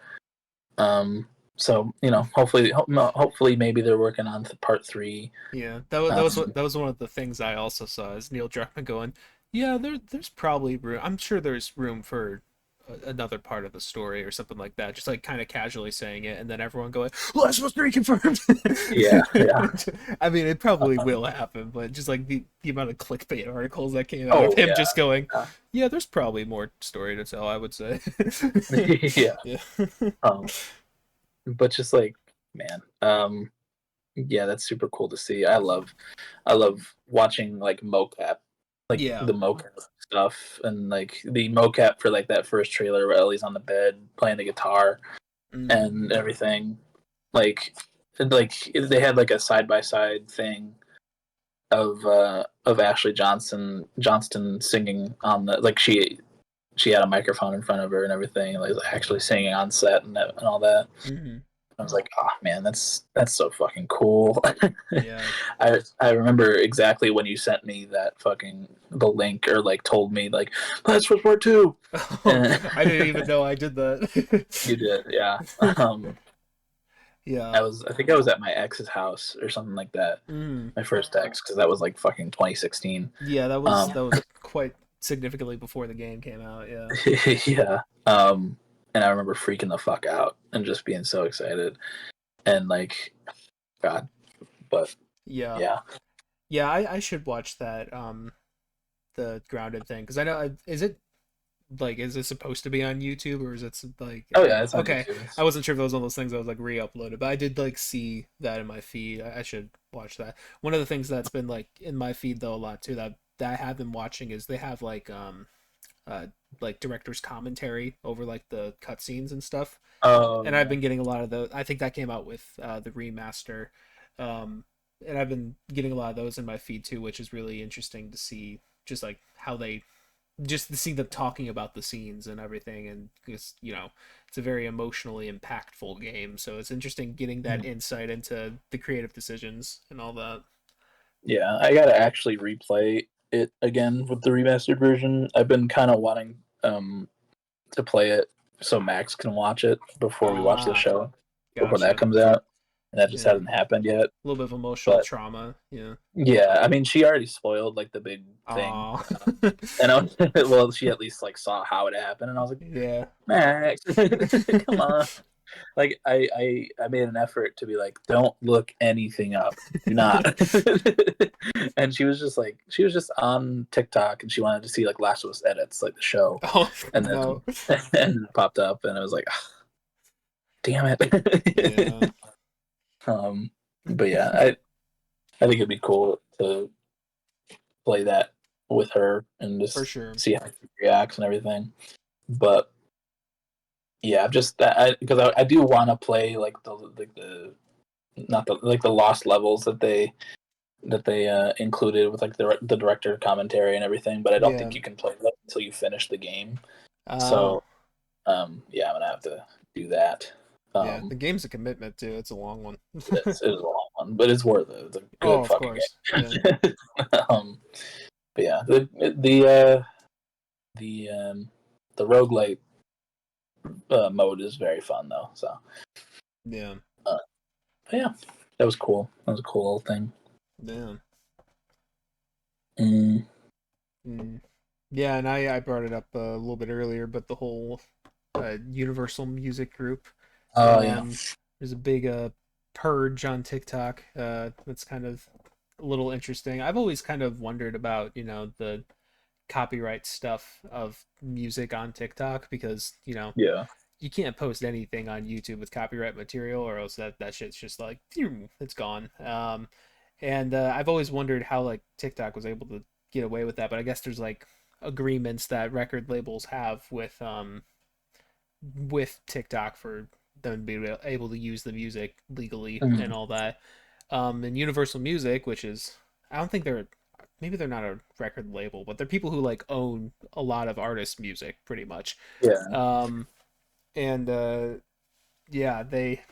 So hopefully maybe they're working on part three. Yeah, Um, that was one of the things I also saw is Neil Druckmann going, yeah, there's probably room. I'm sure there's room for another part of the story or something like that. Just like kind of casually saying it, and then everyone going, "Last was three confirmed." yeah, yeah. I mean, it probably will happen, but just like the amount of clickbait articles that came out of Oh him yeah, just going, yeah. "Yeah, there's probably more story to tell." I would say. Yeah. Yeah. Um, but just like man, yeah, that's super cool to see. I love watching like mocap, like Yeah. the mocap stuff, and like the mocap for like that first trailer where Ellie's on the bed playing the guitar Mm. and everything. Like, they had like a side by side thing of Ashley Johnston singing on the like she had a microphone in front of her and everything, like actually singing on set and all that. Mm. I was like, oh man, that's so fucking cool. Yeah. I remember exactly when you sent me that fucking the link or like told me like that's was part two. Oh, And I didn't even know I did that. you did, yeah. Yeah. I think I was at my ex's house or something like that. Mm. My first ex, because that was like fucking 2016. Yeah, Um, that was quite significantly before the game came out. Yeah. yeah. And I remember freaking the fuck out and just being so excited and like, God, but Yeah. yeah. Yeah, I should watch that the grounded thing because I know is it like is it supposed to be on YouTube or is it like Oh yeah, it's on okay. YouTube. I wasn't sure if it was one of those things that was like re-uploaded, but I did like see that in my feed. I should watch that. One of the things that's been like in my feed though a lot too that I have been watching is they have uh like director's commentary over like the cutscenes and stuff. Oh And I've yeah. been getting a lot of those. I think that came out with the remaster, um, and I've been getting a lot of those in my feed too, which is really interesting to see. Just like how they, just to see them talking about the scenes and everything, and because it's a very emotionally impactful game, so it's interesting getting that Mhm. insight into the creative decisions and all that. Yeah, I gotta actually replay it again with the remastered version. I've been kind of wanting to play it so Max can watch it before we watch the Ah, show, before that gotcha. comes out, and that just Yeah, a hasn't happened yet. little bit of emotional But trauma. Yeah. yeah, I mean, she already spoiled like the big thing, Ah. and well, she at least like saw how it happened, and I was like, Yeah. Max, come on. Like I made an effort to be like, don't look anything up, do not. And she was just on TikTok and she wanted to see like Last of Us edits, like the show, Oh and no. then it popped up and it was like, "Ah, damn Yeah, it. um, but yeah, I think it'd be cool to play that with her and for just sure. see how she reacts and everything. But Yeah, I'm just because I do want to play like the not the like the lost levels that they included with like the director commentary and everything, but I don't Yeah. think you can play that until you finish the game. Oh, So yeah, I'm gonna have to do that. yeah. Um, The game's a commitment too. It's a long one. it is a long one, but it's worth it. It's a Oh, good of fucking course. Yeah. game. But yeah, the the roguelite mode is very fun though. So Yeah. uh, but yeah, that was cool. That was a cool little thing. Yeah. Mm. Mm. Yeah, and I brought it up a little bit earlier, but the whole Universal Music Group. Oh yeah, Um, there's a big purge on TikTok. That's kind of a little interesting. I've always kind of wondered about, the copyright stuff of music on TikTok because, yeah, you can't post anything on YouTube with copyright material or else that shit's just like it's gone. And I've always wondered how like TikTok was able to get away with that, but I guess there's like agreements that record labels have with TikTok for them to be able to use the music legally and mm. all that. And Universal Music, which is I don't think they're maybe they're not a record label, but they're people who like own a lot of artists' music pretty much. Yeah. Um, and yeah, they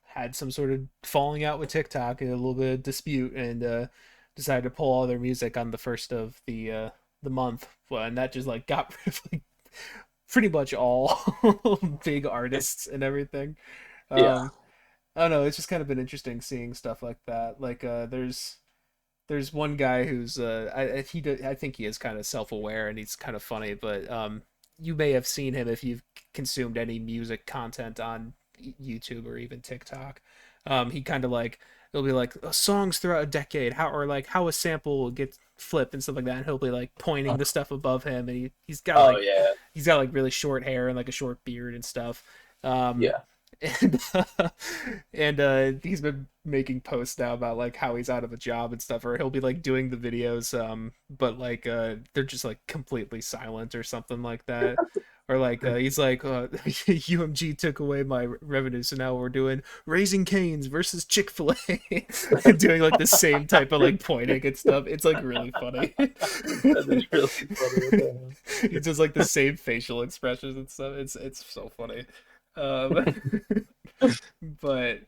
had some sort of falling out with TikTok and a little bit of dispute, and decided to pull all their music on the first of the month. Well, and that just like got rid of like pretty much all big artists and everything. Yeah. Um, I don't know. It's just kind of been interesting seeing stuff like that. Like, there's one guy who's I think he is kind of self-aware and he's kind of funny, but you may have seen him if you've consumed any music content on YouTube or even TikTok. He kind of like it'll be like songs throughout a decade, how or like how a sample gets flipped and stuff like that, and he'll be like pointing to stuff above him, and Oh yeah. he's got like really short hair and like a short beard and stuff. Um, Yeah. and and he's been making posts now about like how he's out of a job and stuff, or he'll be like doing the videos but like they're just like completely silent or something like that, or like he's like UMG took away my revenue, so now we're doing Raising Cane's versus Chick-fil-A and doing like the same type of like pointing and stuff. It's like really funny. That is really funny. What the He does like the same facial expressions and stuff. It's so funny. Um, but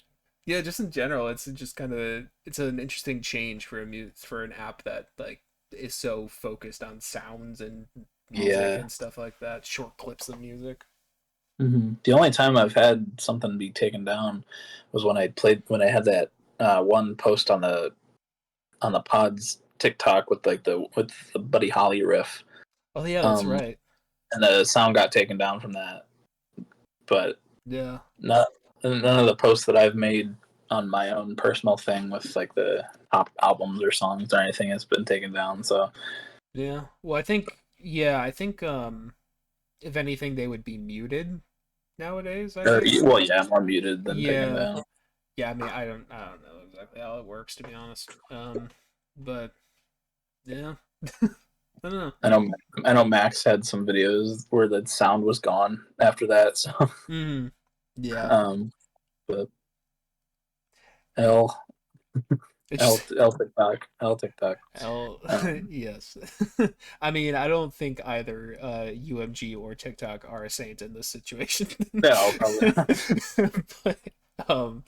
yeah, just in general, it's just kind of it's an interesting change for for an app that like is so focused on sounds and music Yeah. and stuff like that, short clips of music. The only time I've had something be taken down was when I had that one post on the pods TikTok with like with the Buddy Holly riff. Oh yeah, that's Um, right. and the sound got taken down from that. But Yeah, not none of the posts that I've made on my own personal thing with like the top albums or songs or anything has been taken down. So yeah. Well, I think if anything, they would be muted nowadays. I think. well, yeah, more muted than taken Yeah, down. yeah. I mean, I don't know exactly how it works to be honest. But yeah, I don't know. I know I know Max had some videos where the sound was gone after that. So Mm, yeah. um, but L It's L TikTok. L Um, yes. I mean, I don't think either UMG or TikTok are a saint in this situation. no, probably not. But um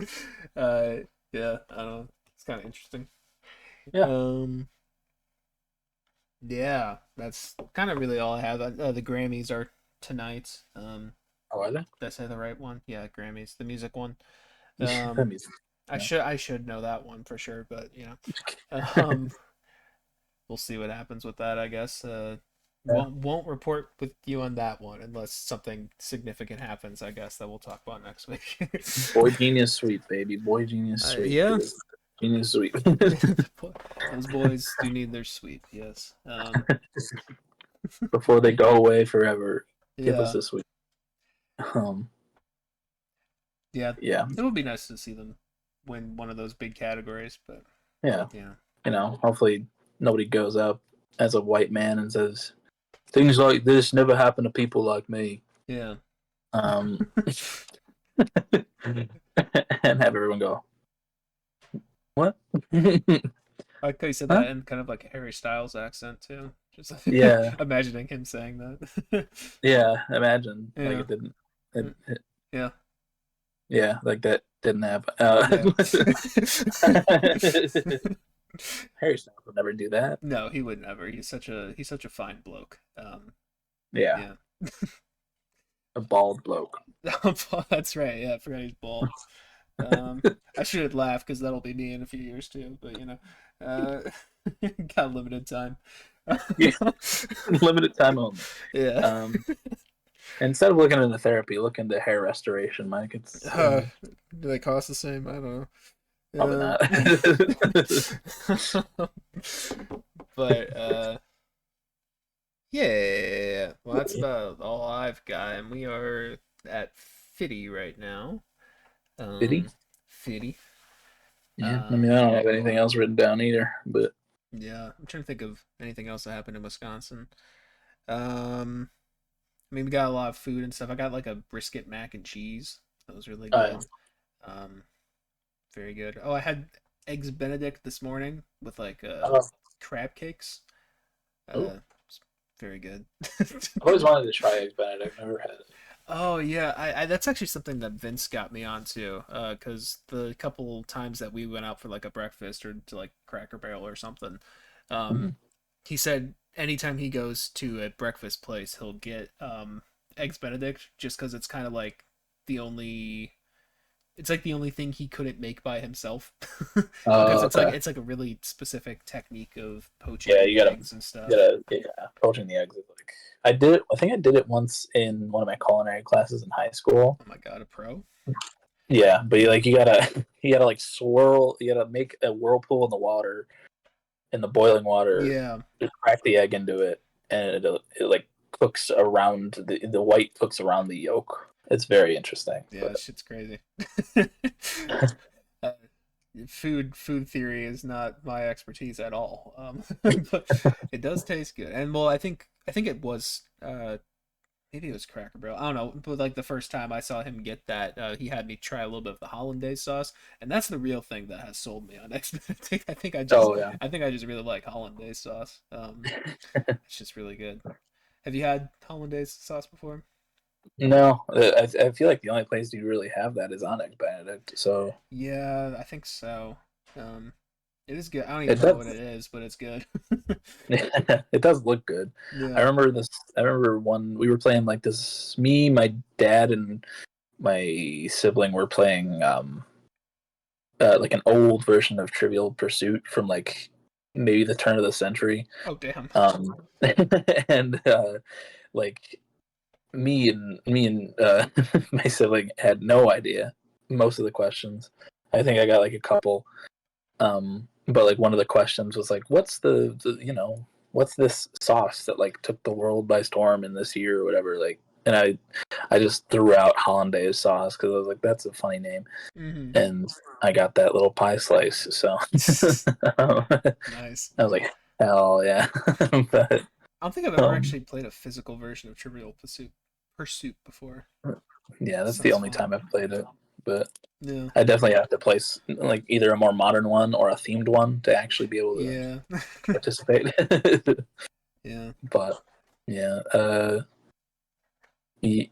uh yeah, I don't know. It's kind of interesting. Yeah. Um yeah, that's kind of really all I have. The Grammys are tonight. Oh, are they? Did I say the right one? Yeah, Grammys, the music one. That Um means, yeah. I should know that one for sure, but um we'll see what happens with that, I guess. Yeah. Won't report with you on that one unless something significant happens, I guess, that we'll talk about next week. Boy Genius Suite, baby. Boy Genius Suite. Yeah. Genius Suite. Those boys do need their sweet, yes. Before they go away forever, give us Yeah. a suite. Um, Yeah. yeah, It would be nice to see them win one of those big categories, but yeah. yeah. Hopefully nobody goes up as a white man and says things like this never happen to people like me. Yeah. Um, and have everyone go, what? I like how you said Huh? that in kind of like a Harry Styles accent too. Just Yeah, imagining him saying that. yeah. Imagine like Yeah. it didn't. It, Yeah. yeah, like that didn't happen. Yeah. Harry Styles would never do that. No, he would never. He's such a fine bloke. Yeah, Yeah. a bald bloke. That's right. Yeah, I forgot he's bald. Um, I should laugh because that'll be me in a few years too. But uh, got limited time. Yeah, limited time only. Yeah. Um, Instead of looking into therapy, look into hair restoration, Mike. It's Do they cost the same? I don't probably know. not. But yeah. Well, that's about all I've got, and we are at 50 right now. Did Um, 50. Yeah, I mean, I Um, don't have anything else written down either, but yeah. I'm trying to think of anything else that happened in Wisconsin. Um, I mean, we got a lot of food and stuff. I got like a brisket mac and cheese. That was really uh, good. Um, very good. Oh, I had eggs Benedict this morning with like uh, crab cakes. oh, It's very good. I've always wanted to try eggs Benedict. I've never had it. Oh yeah, I that's actually something that Vince got me onto. Because the couple times that we went out for like a breakfast or to like Cracker Barrel or something, um, Mhm. he said anytime he goes to a breakfast place, he'll get eggs Benedict just because it's kind of like the only it's like the only thing he couldn't make by himself because Oh, it's like okay. it's like a really specific technique of Yeah, poaching you the gotta, eggs and stuff. yeah. Poaching the eggs is like I did it. I think I did it once in one of my culinary classes in high school. Oh my god, a pro. Yeah, but you gotta you gotta like swirl. You gotta make a whirlpool in the water, in the boiling water. Yeah, Just crack the egg into it, and it like cooks around the white cooks around the yolk. It's very interesting, yeah, but that shit's crazy. uh, food theory is not my expertise at all, but it does taste good. And well, I think it was maybe it was Cracker Barrel. I don't know, but like the first time I saw him get that, he had me try a little bit of the hollandaise sauce, and that's the real thing that has sold me on X Benedict. oh yeah. I think I just really like hollandaise sauce. It's just really good. Have you had hollandaise sauce before? No, I feel like the only place you really have that is on Egg Benedict. So Yeah, I think so. Um, it is good. I don't even it know what it does. is, but it's good. It does look good. I Yeah. remember this. I remember one we were playing like this. Me, my dad, and my sibling were playing like an old version of Trivial Pursuit from like maybe the turn of the century. Oh, damn. Um, and like me and my sibling had no idea most of the questions. I think I got like a couple. But like one of the questions was like, "What's what's this sauce that like took the world by storm in this year or whatever?" Like, and I just threw out hollandaise sauce because I was like, "That's a funny name," Hmm. and I got that little pie slice. So I Nice. was like, "Hell yeah!" But I don't think I've ever um, actually played a physical version of Trivial Pursuit before. yeah, that's the Sounds only fun. time I've played it. But Yeah. I definitely have to play like either a more modern one or a themed one to actually be able to Yeah. participate. Yeah. But yeah, ye-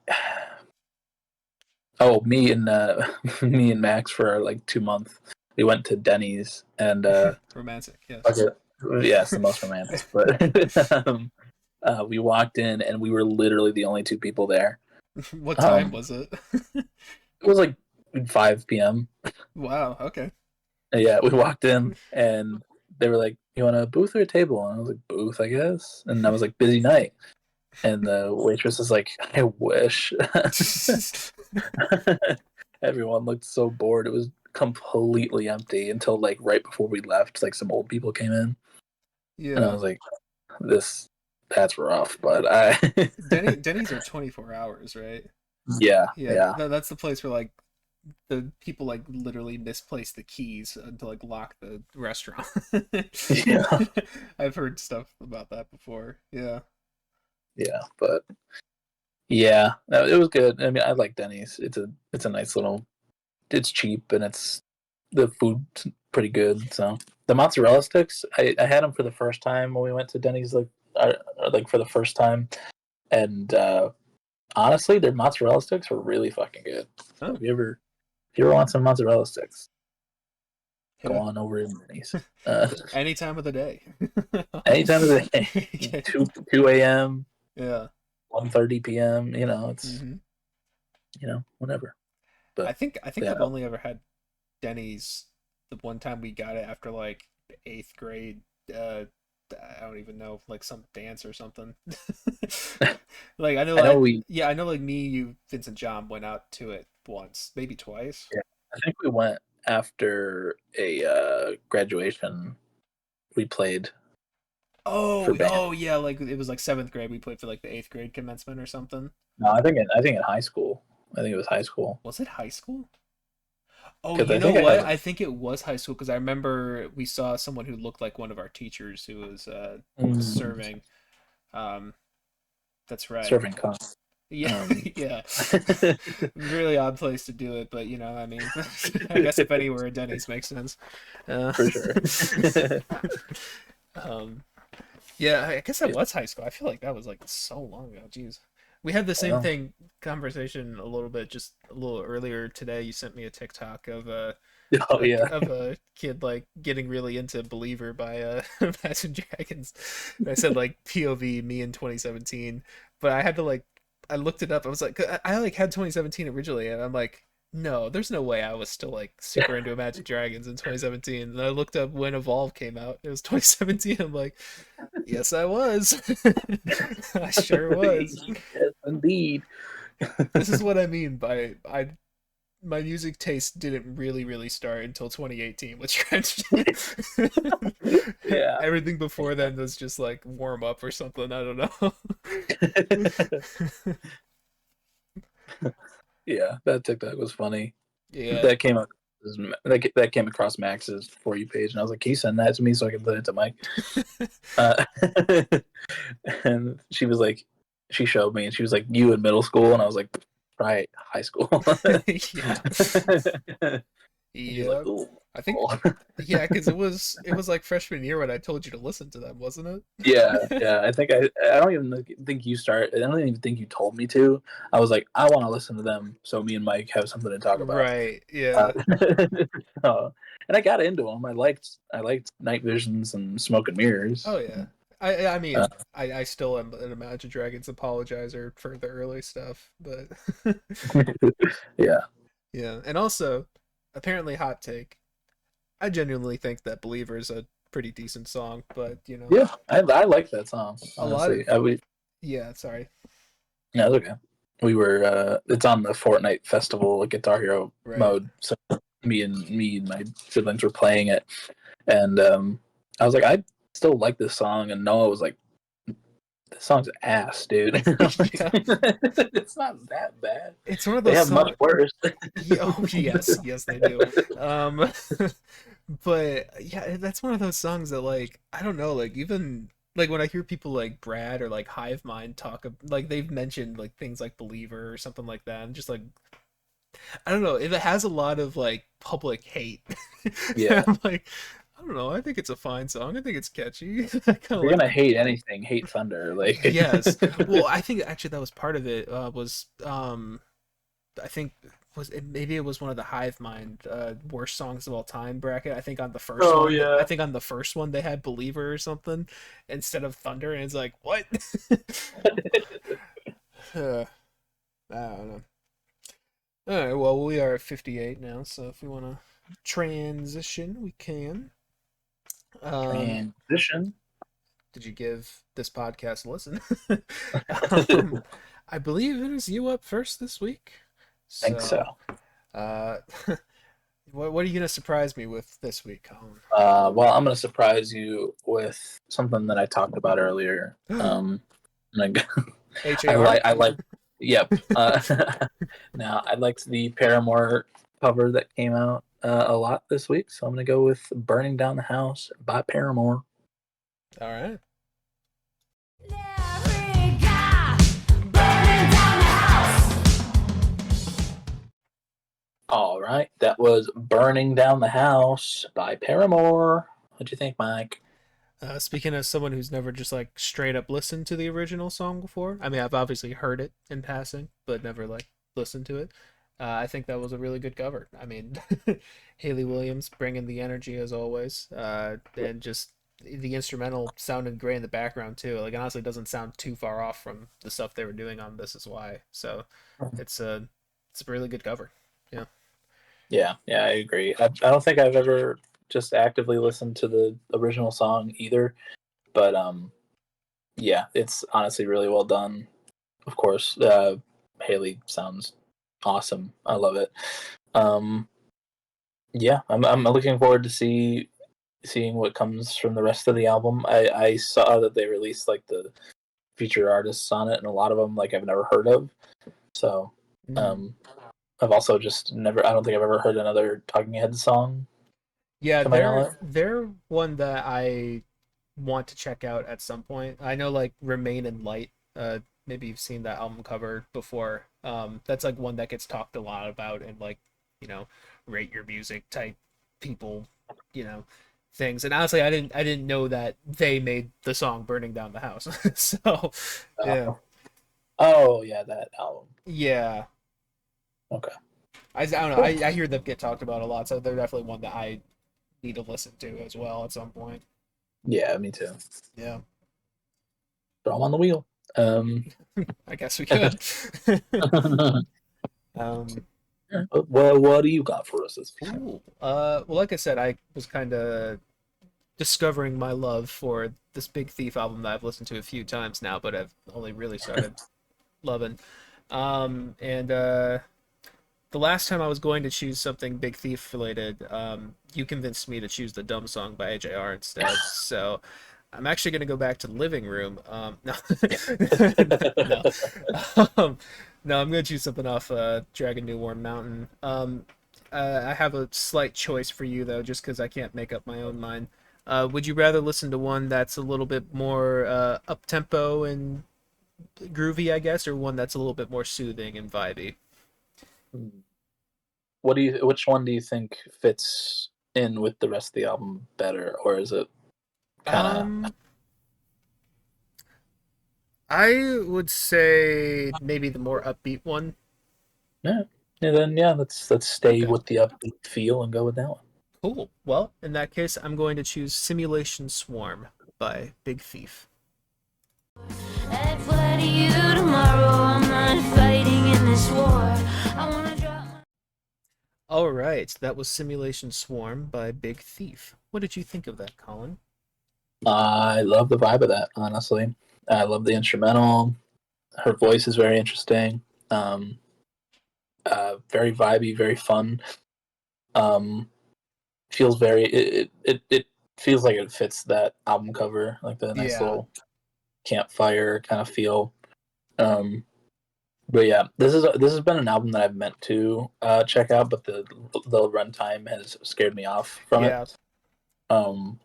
oh, me and me and Max for like 2 months, we went to Denny's and Romantic, yes. okay, yes, the most romantic. But we walked in and we were literally the only two people there. What time Um, was it? it was like 5 p.m. Wow, okay. Yeah, we walked in and they were like, "You want a booth or a table?" And I was like, "Booth, I guess." And I was like, "Busy night." And the waitress is like, "I wish." Everyone looked so bored. It was completely empty until like right before we left. Like some old people came in, and I Yeah. was like, "This, that's rough." But I, Denny's are 24 hours, right? yeah, Yeah, yeah, that's the place where like the people like literally misplace the keys to like lock the restaurant. yeah, I've heard stuff about that before. Yeah. yeah. But Yeah, no, it was good. I mean, I like Denny's. It's a nice little. It's cheap and the food's pretty good. So the mozzarella sticks, I had them for the first time when we went to Denny's, like for the first time, and honestly, their mozzarella sticks are really fucking good. So Oh, if you ever want some mozzarella sticks, hit go a on over to Denny's. any time of the day. Any time of the day, Okay. 2 a.m., Yeah. 1:30 p.m. It's hmm whatever. I But think yeah, I've only ever had Denny's the one time we got it after like eighth grade. Uh, I don't even know, like some dance or something. Like I know, I know like we. yeah, I know, like me, you, Vince, and John went out to it once, maybe twice. Yeah, I think we went after a graduation. We played for Oh, band. oh yeah, like it was like seventh grade. We played for like the eighth grade commencement or something. No, I think in high school. I think it was high school Was it high school? Oh, because you I know think I what? had. I think it was high school because I remember we saw someone who looked like one of our teachers who was Mm, serving. Um, that's right. serving coffee. Yeah, Um, yeah. Really odd place to do it, but I mean, I guess if anywhere, Denny's makes sense. Uh, for sure. um, yeah, I guess that Yeah. was high school. I feel like that was like so long ago. Jeez. We had the same Well, thing conversation a little bit just a little earlier today. You sent me a TikTok of oh yeah. of a kid like getting really into Believer by Imagine Dragons. And I said like POV me in 2017, but I had to like I looked it up. I was like I like had 2017 originally, and I'm like no, there's no way I was still like super into Imagine Dragons in 2017. And I looked up when Evolve came out. It was 2017. I'm like, yes, I was. I sure was. Yes, indeed. This is what I mean by my music taste didn't really start until 2018 with Trench. Yeah. Everything before then was just like warm up or something. I don't know. Yeah, that TikTok was funny. Yeah. That came up. That came across Max's For You page, and I was like, "Can you send that to me so I can put it to Mike?" Uh, and she was like, she showed me, and she was like, "You in middle school?" And I was like, "Right, high school." Yeah. And she's like, Yeah. "Ooh." I think yeah, because it was like freshman year when I told you to listen to them, wasn't Yeah, it? yeah. I don't even think you start. I don't even think you told me to. I was like, I want to listen to them, so me and Mike have something to talk about. Right. Uh, Yeah. uh, and I got into them. I liked Night Visions and Smoke and Oh Mirrors. yeah. I Uh, mean I still am an Imagine Dragons apologizer for the early stuff, but yeah, yeah. And also, apparently hot take. I genuinely think that Believer is a pretty decent song, but yeah. I like that song a lot of honestly. We yeah, sorry. Yeah, it's okay. We were. It's on the Fortnite festival, like Guitar Hero Right. mode. So me and my siblings were playing it, and I was like, I still like this song, and Noah was like, "This song's ass, dude." I'm like, Yeah. it's not that bad. It's one of They those have much songs. worse. Yeah, oh yes, yes they do. Um but yeah, that's one of those songs that like I don't know, like even like when I hear people like Brad or like Hive Mind like they've mentioned like things like Believer or something like that, and just like I don't know, it has a lot of like public hate. Yeah, I'm like, I don't know, I think it's a fine song. I think it's catchy. I kind if of you're like gonna the hate anything, hate Thunder. Like, yes. Well, I think actually that was part of it. Was I think was it, maybe it was one of the Hive Mind worst songs of all time bracket. I think on the first oh one, I yeah, think on the first one they had Believer or something instead of Thunder, and it's like what? I don't know. All right, well we are at 58 now, so if we want to transition, we can. Um, transition. did you give this podcast a listen? um, I believe it is you up first this week. Think so. So, uh, what are you gonna surprise me with this week, Colin? Well, I'm gonna surprise you with something that I talked about earlier. And HAR? I like, yep. Now I liked the Paramore cover that came out a lot this week, so I'm gonna go with "Burning Down the House" by Paramore. All right. Lyrica, burning down All right, that was "Burning Down the House" by Paramore. What'd you think, Mike? Speaking as someone who's never just like straight up listened to the original song before, I mean, I've obviously heard it in passing, but never like listened to it. I think that was a really good cover. I mean, Haley Williams bringing the energy as always, and just the instrumental sounded great in the background too. Like, honestly, it doesn't sound too far off from the stuff they were doing on This Is Why. So, it's a really good cover. Yeah. Yeah, yeah, I agree. I don't think I've ever just actively listened to the original song either, but yeah, it's honestly really well done. Of course, Haley sounds awesome. I love it. Um, yeah, I'm looking forward to seeing what comes from the rest of the album. I saw that they released like the featured artists on it, and a lot of them like I've never heard of. So Mm. um, I've also just never. I don't think I've ever heard another Talking Heads song Yeah, to my knowledge. they're one that I want to check out at some point. I know like Remain in Light. Maybe you've seen that album cover before. That's like one that gets talked a lot about and like, you know, rate your music type people, you know, things. And honestly, I didn't know that they made the song Burning Down the House. So, yeah. Uh, oh yeah, that album. Yeah. Okay, I don't know. cool. I hear them get talked about a lot, so they're definitely one that I need to listen to as well at some point. Yeah, me too. Yeah. Throw them on the wheel. Um, I guess we could. um what do you got for us this week? Ooh. Well, like I said, I was kind of discovering my love for this Big Thief album that I've listened to a few times now, but I've only really started loving. And The last time I was going to choose something Big Thief related, you convinced me to choose the Dumb Song by AJR instead. So I'm actually going to go back to Living Room. No, no, um, no, I'm going to choose something off Dragon New Warm Mountain. I have a slight choice for you though, just because I can't make up my own mind. Would you rather listen to one that's a little bit more up tempo and groovy, I guess, or one that's a little bit more soothing and vibey? What do you? Which one do you think fits in with the rest of the album better, or is it kind of? Um, I would say maybe the more upbeat one. Yeah. And then yeah, let's stay Okay, with the upbeat feel and go with that one. cool. Well, in that case, I'm going to choose Simulation Swarm by Big Thief. I'd fly to you tomorrow. I'm not fighting in this war. I wanna drop my All right, that was Simulation Swarm by Big Thief. What did you think of that, Colin? I love the vibe of that. Honestly, I love the instrumental. Her voice is very interesting. Um, very vibey, very fun. Um, feels very. It feels like it fits that album cover, like the nice Yeah, little campfire kind of feel. Um, but yeah, this has been an album that I've meant to check out, but the runtime has scared me off from it. yeah. Um,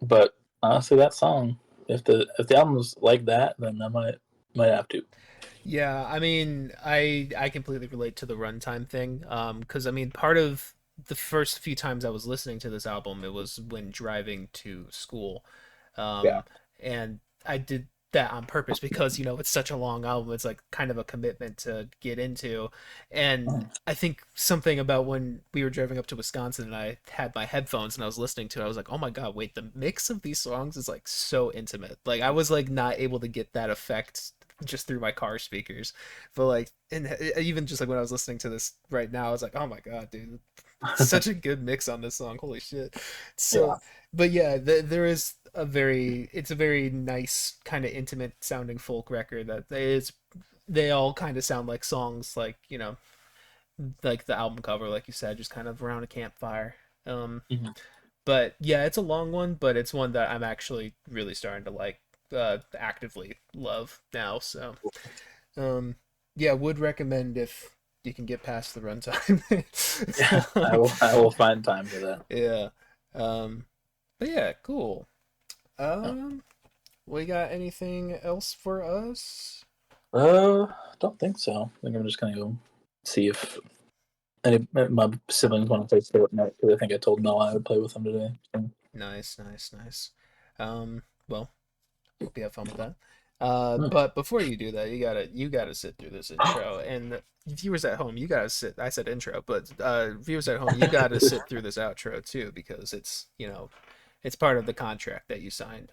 but honestly, that song, if the album's like that, then I might have to. Yeah, I mean, I completely relate to the runtime thing. Because I mean, part of the first few times I was listening to this album, it was when driving to school, Yeah. um, and I did that on purpose because it's such a long album. It's like kind of a commitment to get into, and I think something about when we were driving up to Wisconsin and I had my headphones and I was listening to it, I was like, oh my God, wait, the mix of these songs is like so intimate. Like I was like not able to get that effect just through my car speakers. But like, and even just like when I was listening to this right now, I was like, oh my God, dude, such a good mix on this song. Holy shit. Yeah. So, but yeah, there is it's a very nice kind of intimate sounding folk record that is, they all kind of sound like songs like, like the album cover, like you said, just kind of around a campfire. Um, Mhm. but yeah, it's a long one, but it's one that I'm actually really starting to like, actively love now. So, um, yeah, would recommend if you can get past the runtime. Yeah, I will find time for that. Yeah. Um, but yeah, cool. Yeah. Um, we got anything else for us? Uh, don't think so. I think I'm just gonna go see if my siblings want to play Fortnite because I think I told Noah I would play with them today. So. Nice. Well, hope you have fun with that. Hmm. But before you do that, you gotta sit through this intro. And viewers at home, you gotta sit. I said intro, but viewers at home, you gotta sit through this outro too because it's part of the contract that you signed.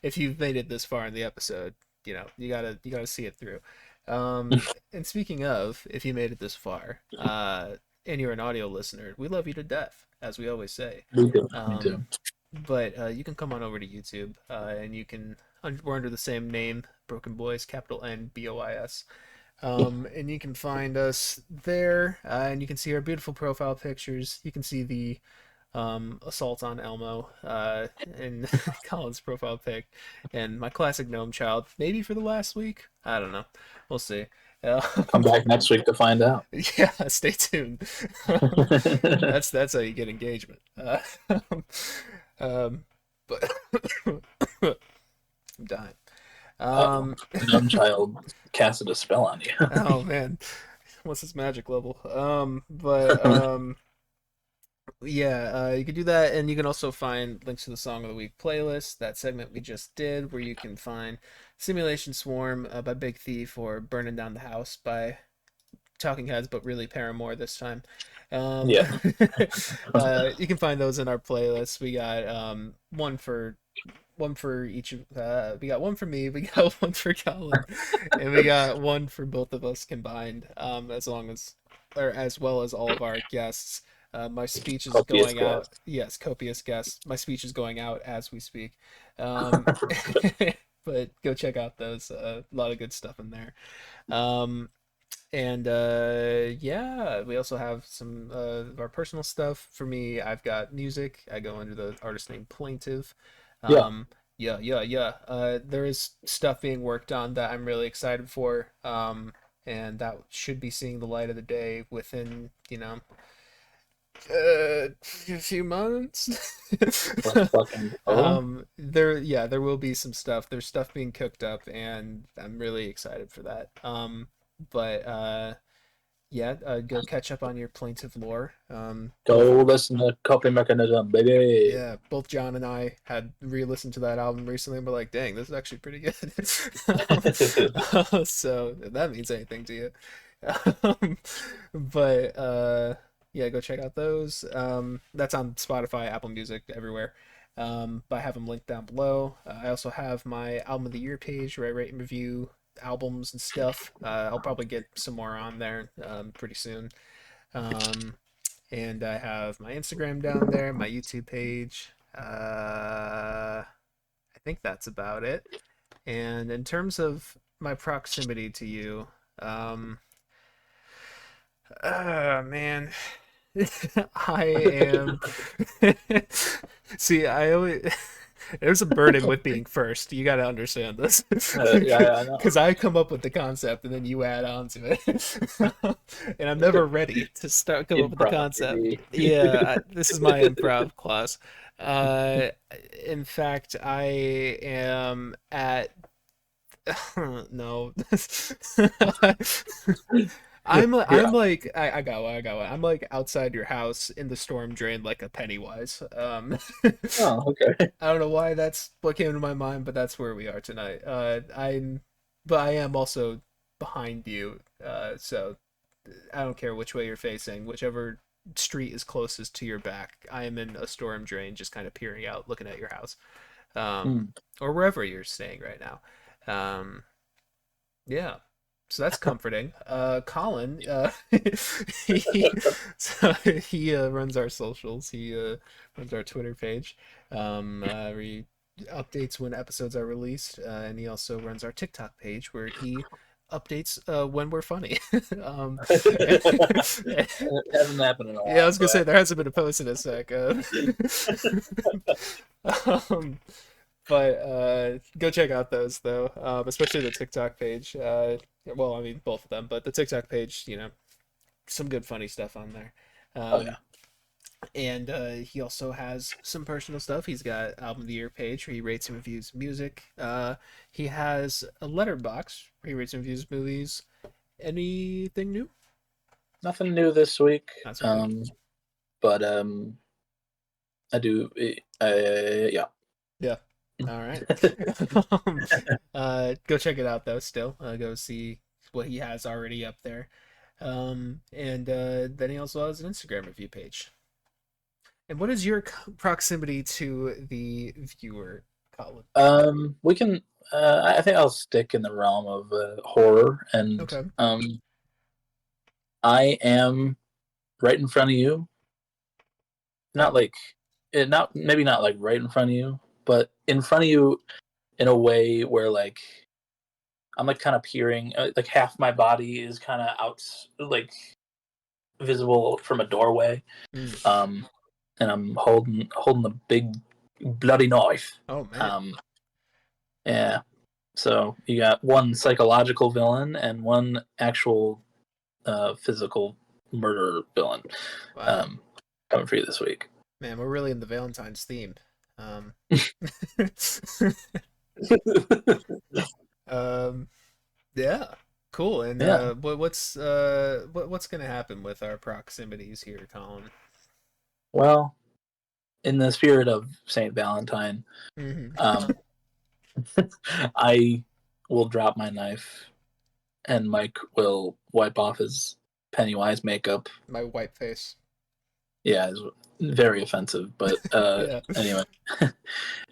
If you've made it this far in the episode, you gotta see it through. And speaking of, if you made it this far, and you're an audio listener, we love you to death, as we always say. Me too. Me Um, too. but you can come on over to YouTube, and we're under the same name, Broken Boys, capital NBOIS. And you can find us there, and you can see our beautiful profile pictures. You can see the assault on Elmo, and Colin's profile pic, and my classic gnome child, maybe for the last week. I don't know. We'll see. Come back next week to find out. Yeah, stay tuned. That's how you get engagement. But I'm dying. Gnome child casted a spell on you. Oh man, what's his magic level? But yeah, you can do that, and you can also find links to the Song of the Week playlist, that segment we just did, where you can find Simulation Swarm by Big Thief or Burning Down the House by Talking Heads, but really Paramore this time. Yeah. You can find those in our playlist. We got one for each of we got one for me, we got one for Colin, and we got one for both of us combined, as well as all of our guests. My speech is Copious going out. guest. Yes, copious guests. My speech is going out as we speak. But go check out those. A lot of good stuff in there. And yeah, we also have some of our personal stuff. For me, I've got music. I go under the artist name Plaintive. Yeah. Yeah. There is stuff being worked on that I'm really excited for. And that should be seeing the light of the day within, a few months. Let's fucking go. There will be some stuff. There's stuff being cooked up, and I'm really excited for that. But yeah, go catch up on your Plaintive lore. Go listen to Coping Mechanism, baby. Yeah, both John and I had re-listened to that album recently, and we're like, dang, this is actually pretty good. So if that means anything to you. But yeah, go check out those. That's on Spotify, Apple Music, everywhere. But I have them linked down below. I also have my album of the year page where I rate and review albums and stuff. I'll probably get some more on there pretty soon. And I have my Instagram down there, my YouTube page. I think that's about it. And in terms of my proximity to you, man, I am. See, I always. There's a burden with being first. You got to understand this. Yeah, I know. Because I come up with the concept and then you add on to it. And I'm never ready to come up with the Improv, concept. baby. Yeah, this is my improv class. In fact, I am at. No. I'm like I got one. I'm like outside your house in the storm drain like a Pennywise. Oh, okay. I don't know why that's what came to my mind, but that's where we are tonight. But I am also behind you. So I don't care which way you're facing, whichever street is closest to your back. I am in a storm drain, just kind of peering out, looking at your house, or wherever you're staying right now. Yeah. So that's comforting. Colin, he runs our socials. He runs our Twitter page. He updates when episodes are released, and he also runs our TikTok page where he updates when we're funny. It hasn't happened in a while. Yeah, I was gonna say there hasn't been a post in a sec. But go check out those though, especially the TikTok page. Well, I mean both of them, but the TikTok page, some good funny stuff on there. Oh yeah. And he also has some personal stuff. He's got album of the year page where he rates and reviews music. He has a letterbox where he rates and reviews movies. Anything new? nothing new this week. That's okay. But I do. Yeah. Yeah. All right. Go check it out though. Still, go see what he has already up there. And then he also has an Instagram review page. And what is your proximity to the viewer, Colin? We can. I think I'll stick in the realm of horror, and Okay. I am right in front of you. Not like, not maybe not like right in front of you, but in front of you in a way where like I'm like kind of peering, like half my body is kind of out, like visible from a doorway. Mm. And I'm holding a big bloody knife. Oh man. Yeah. So you got one psychological villain and one actual physical murder villain Wow. coming for you this week. Man, we're really in the Valentine's theme. Um, um, yeah, cool. And Yeah. what's gonna happen with our proximities here, Colin? Well, in the spirit of Saint Valentine, Mm-hmm. I will drop my knife, and Mike will wipe off his Pennywise makeup. My white face. Yeah, it's very offensive, but Yeah. anyway.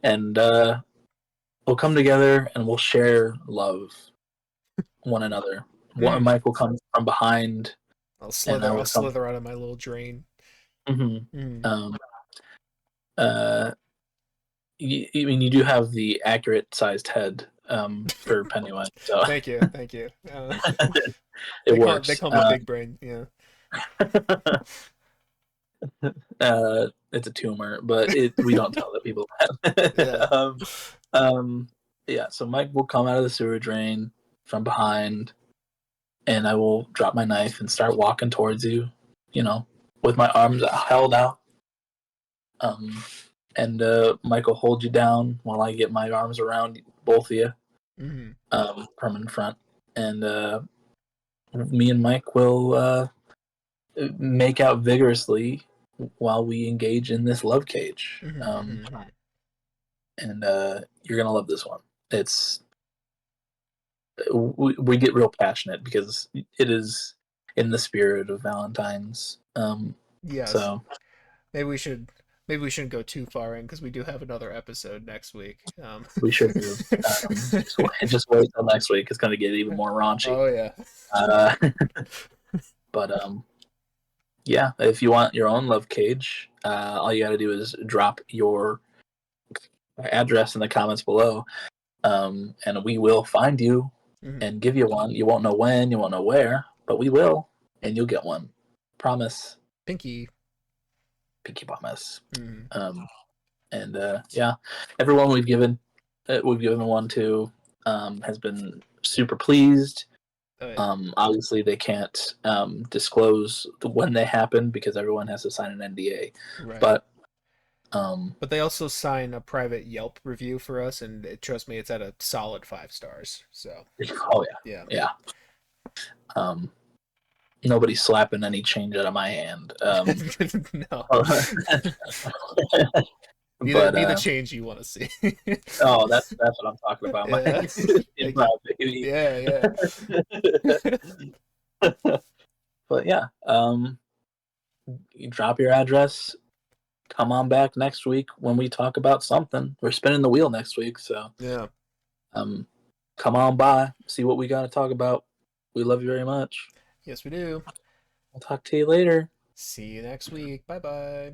And we'll come together and we'll share love one another. Mm. Mike will come from behind, I'll and I slither. will I'll come. slither out of my little drain. Mhm. Mm. Uh, I mean, you do have the accurate sized head for Pennywise, so Thank you. Thank you. it They works. call me Big Brain. Yeah. It's a tumor, but we don't tell the people Yeah. that. Yeah, so Mike will come out of the sewer drain from behind, and I will drop my knife and start walking towards you, with my arms held out. And Mike will hold you down while I get my arms around both of you, Mm-hmm. from in front. And me and Mike will make out vigorously while we engage in this love cage. Mm-hmm. Mm-hmm. And you're gonna love this one. It's we get real passionate because it is in the spirit of Valentine's. Yes. So Maybe we should. Maybe we shouldn't go too far in because we do have another episode next week. we should do. Just wait till next week. It's gonna get even more raunchy. Oh yeah. Uh, but yeah, if you want your own love cage, all you got to do is drop your address in the comments below, and we will find you Mm-hmm. and give you one. You won't know when, you won't know where, but we will, and you'll get one. Promise. Pinky. Pinky promise. Mm-hmm. And yeah, everyone we've given one to has been super pleased. Oh, yeah. Obviously, they can't disclose when they happen because everyone has to sign an NDA. Right. But they also sign a private Yelp review for us, and trust me, it's at a solid 5 stars. So. oh yeah. Nobody's slapping any change out of my hand. No. Be But the change you want to see. oh, that's what I'm talking about. Yeah. Yeah. But yeah, you drop your address. Come on back next week when we talk about something. We're spinning the wheel next week, so yeah. Come on by, see what we got to talk about. We love you very much. Yes, we do. I'll talk to you later. See you next week. Bye-bye.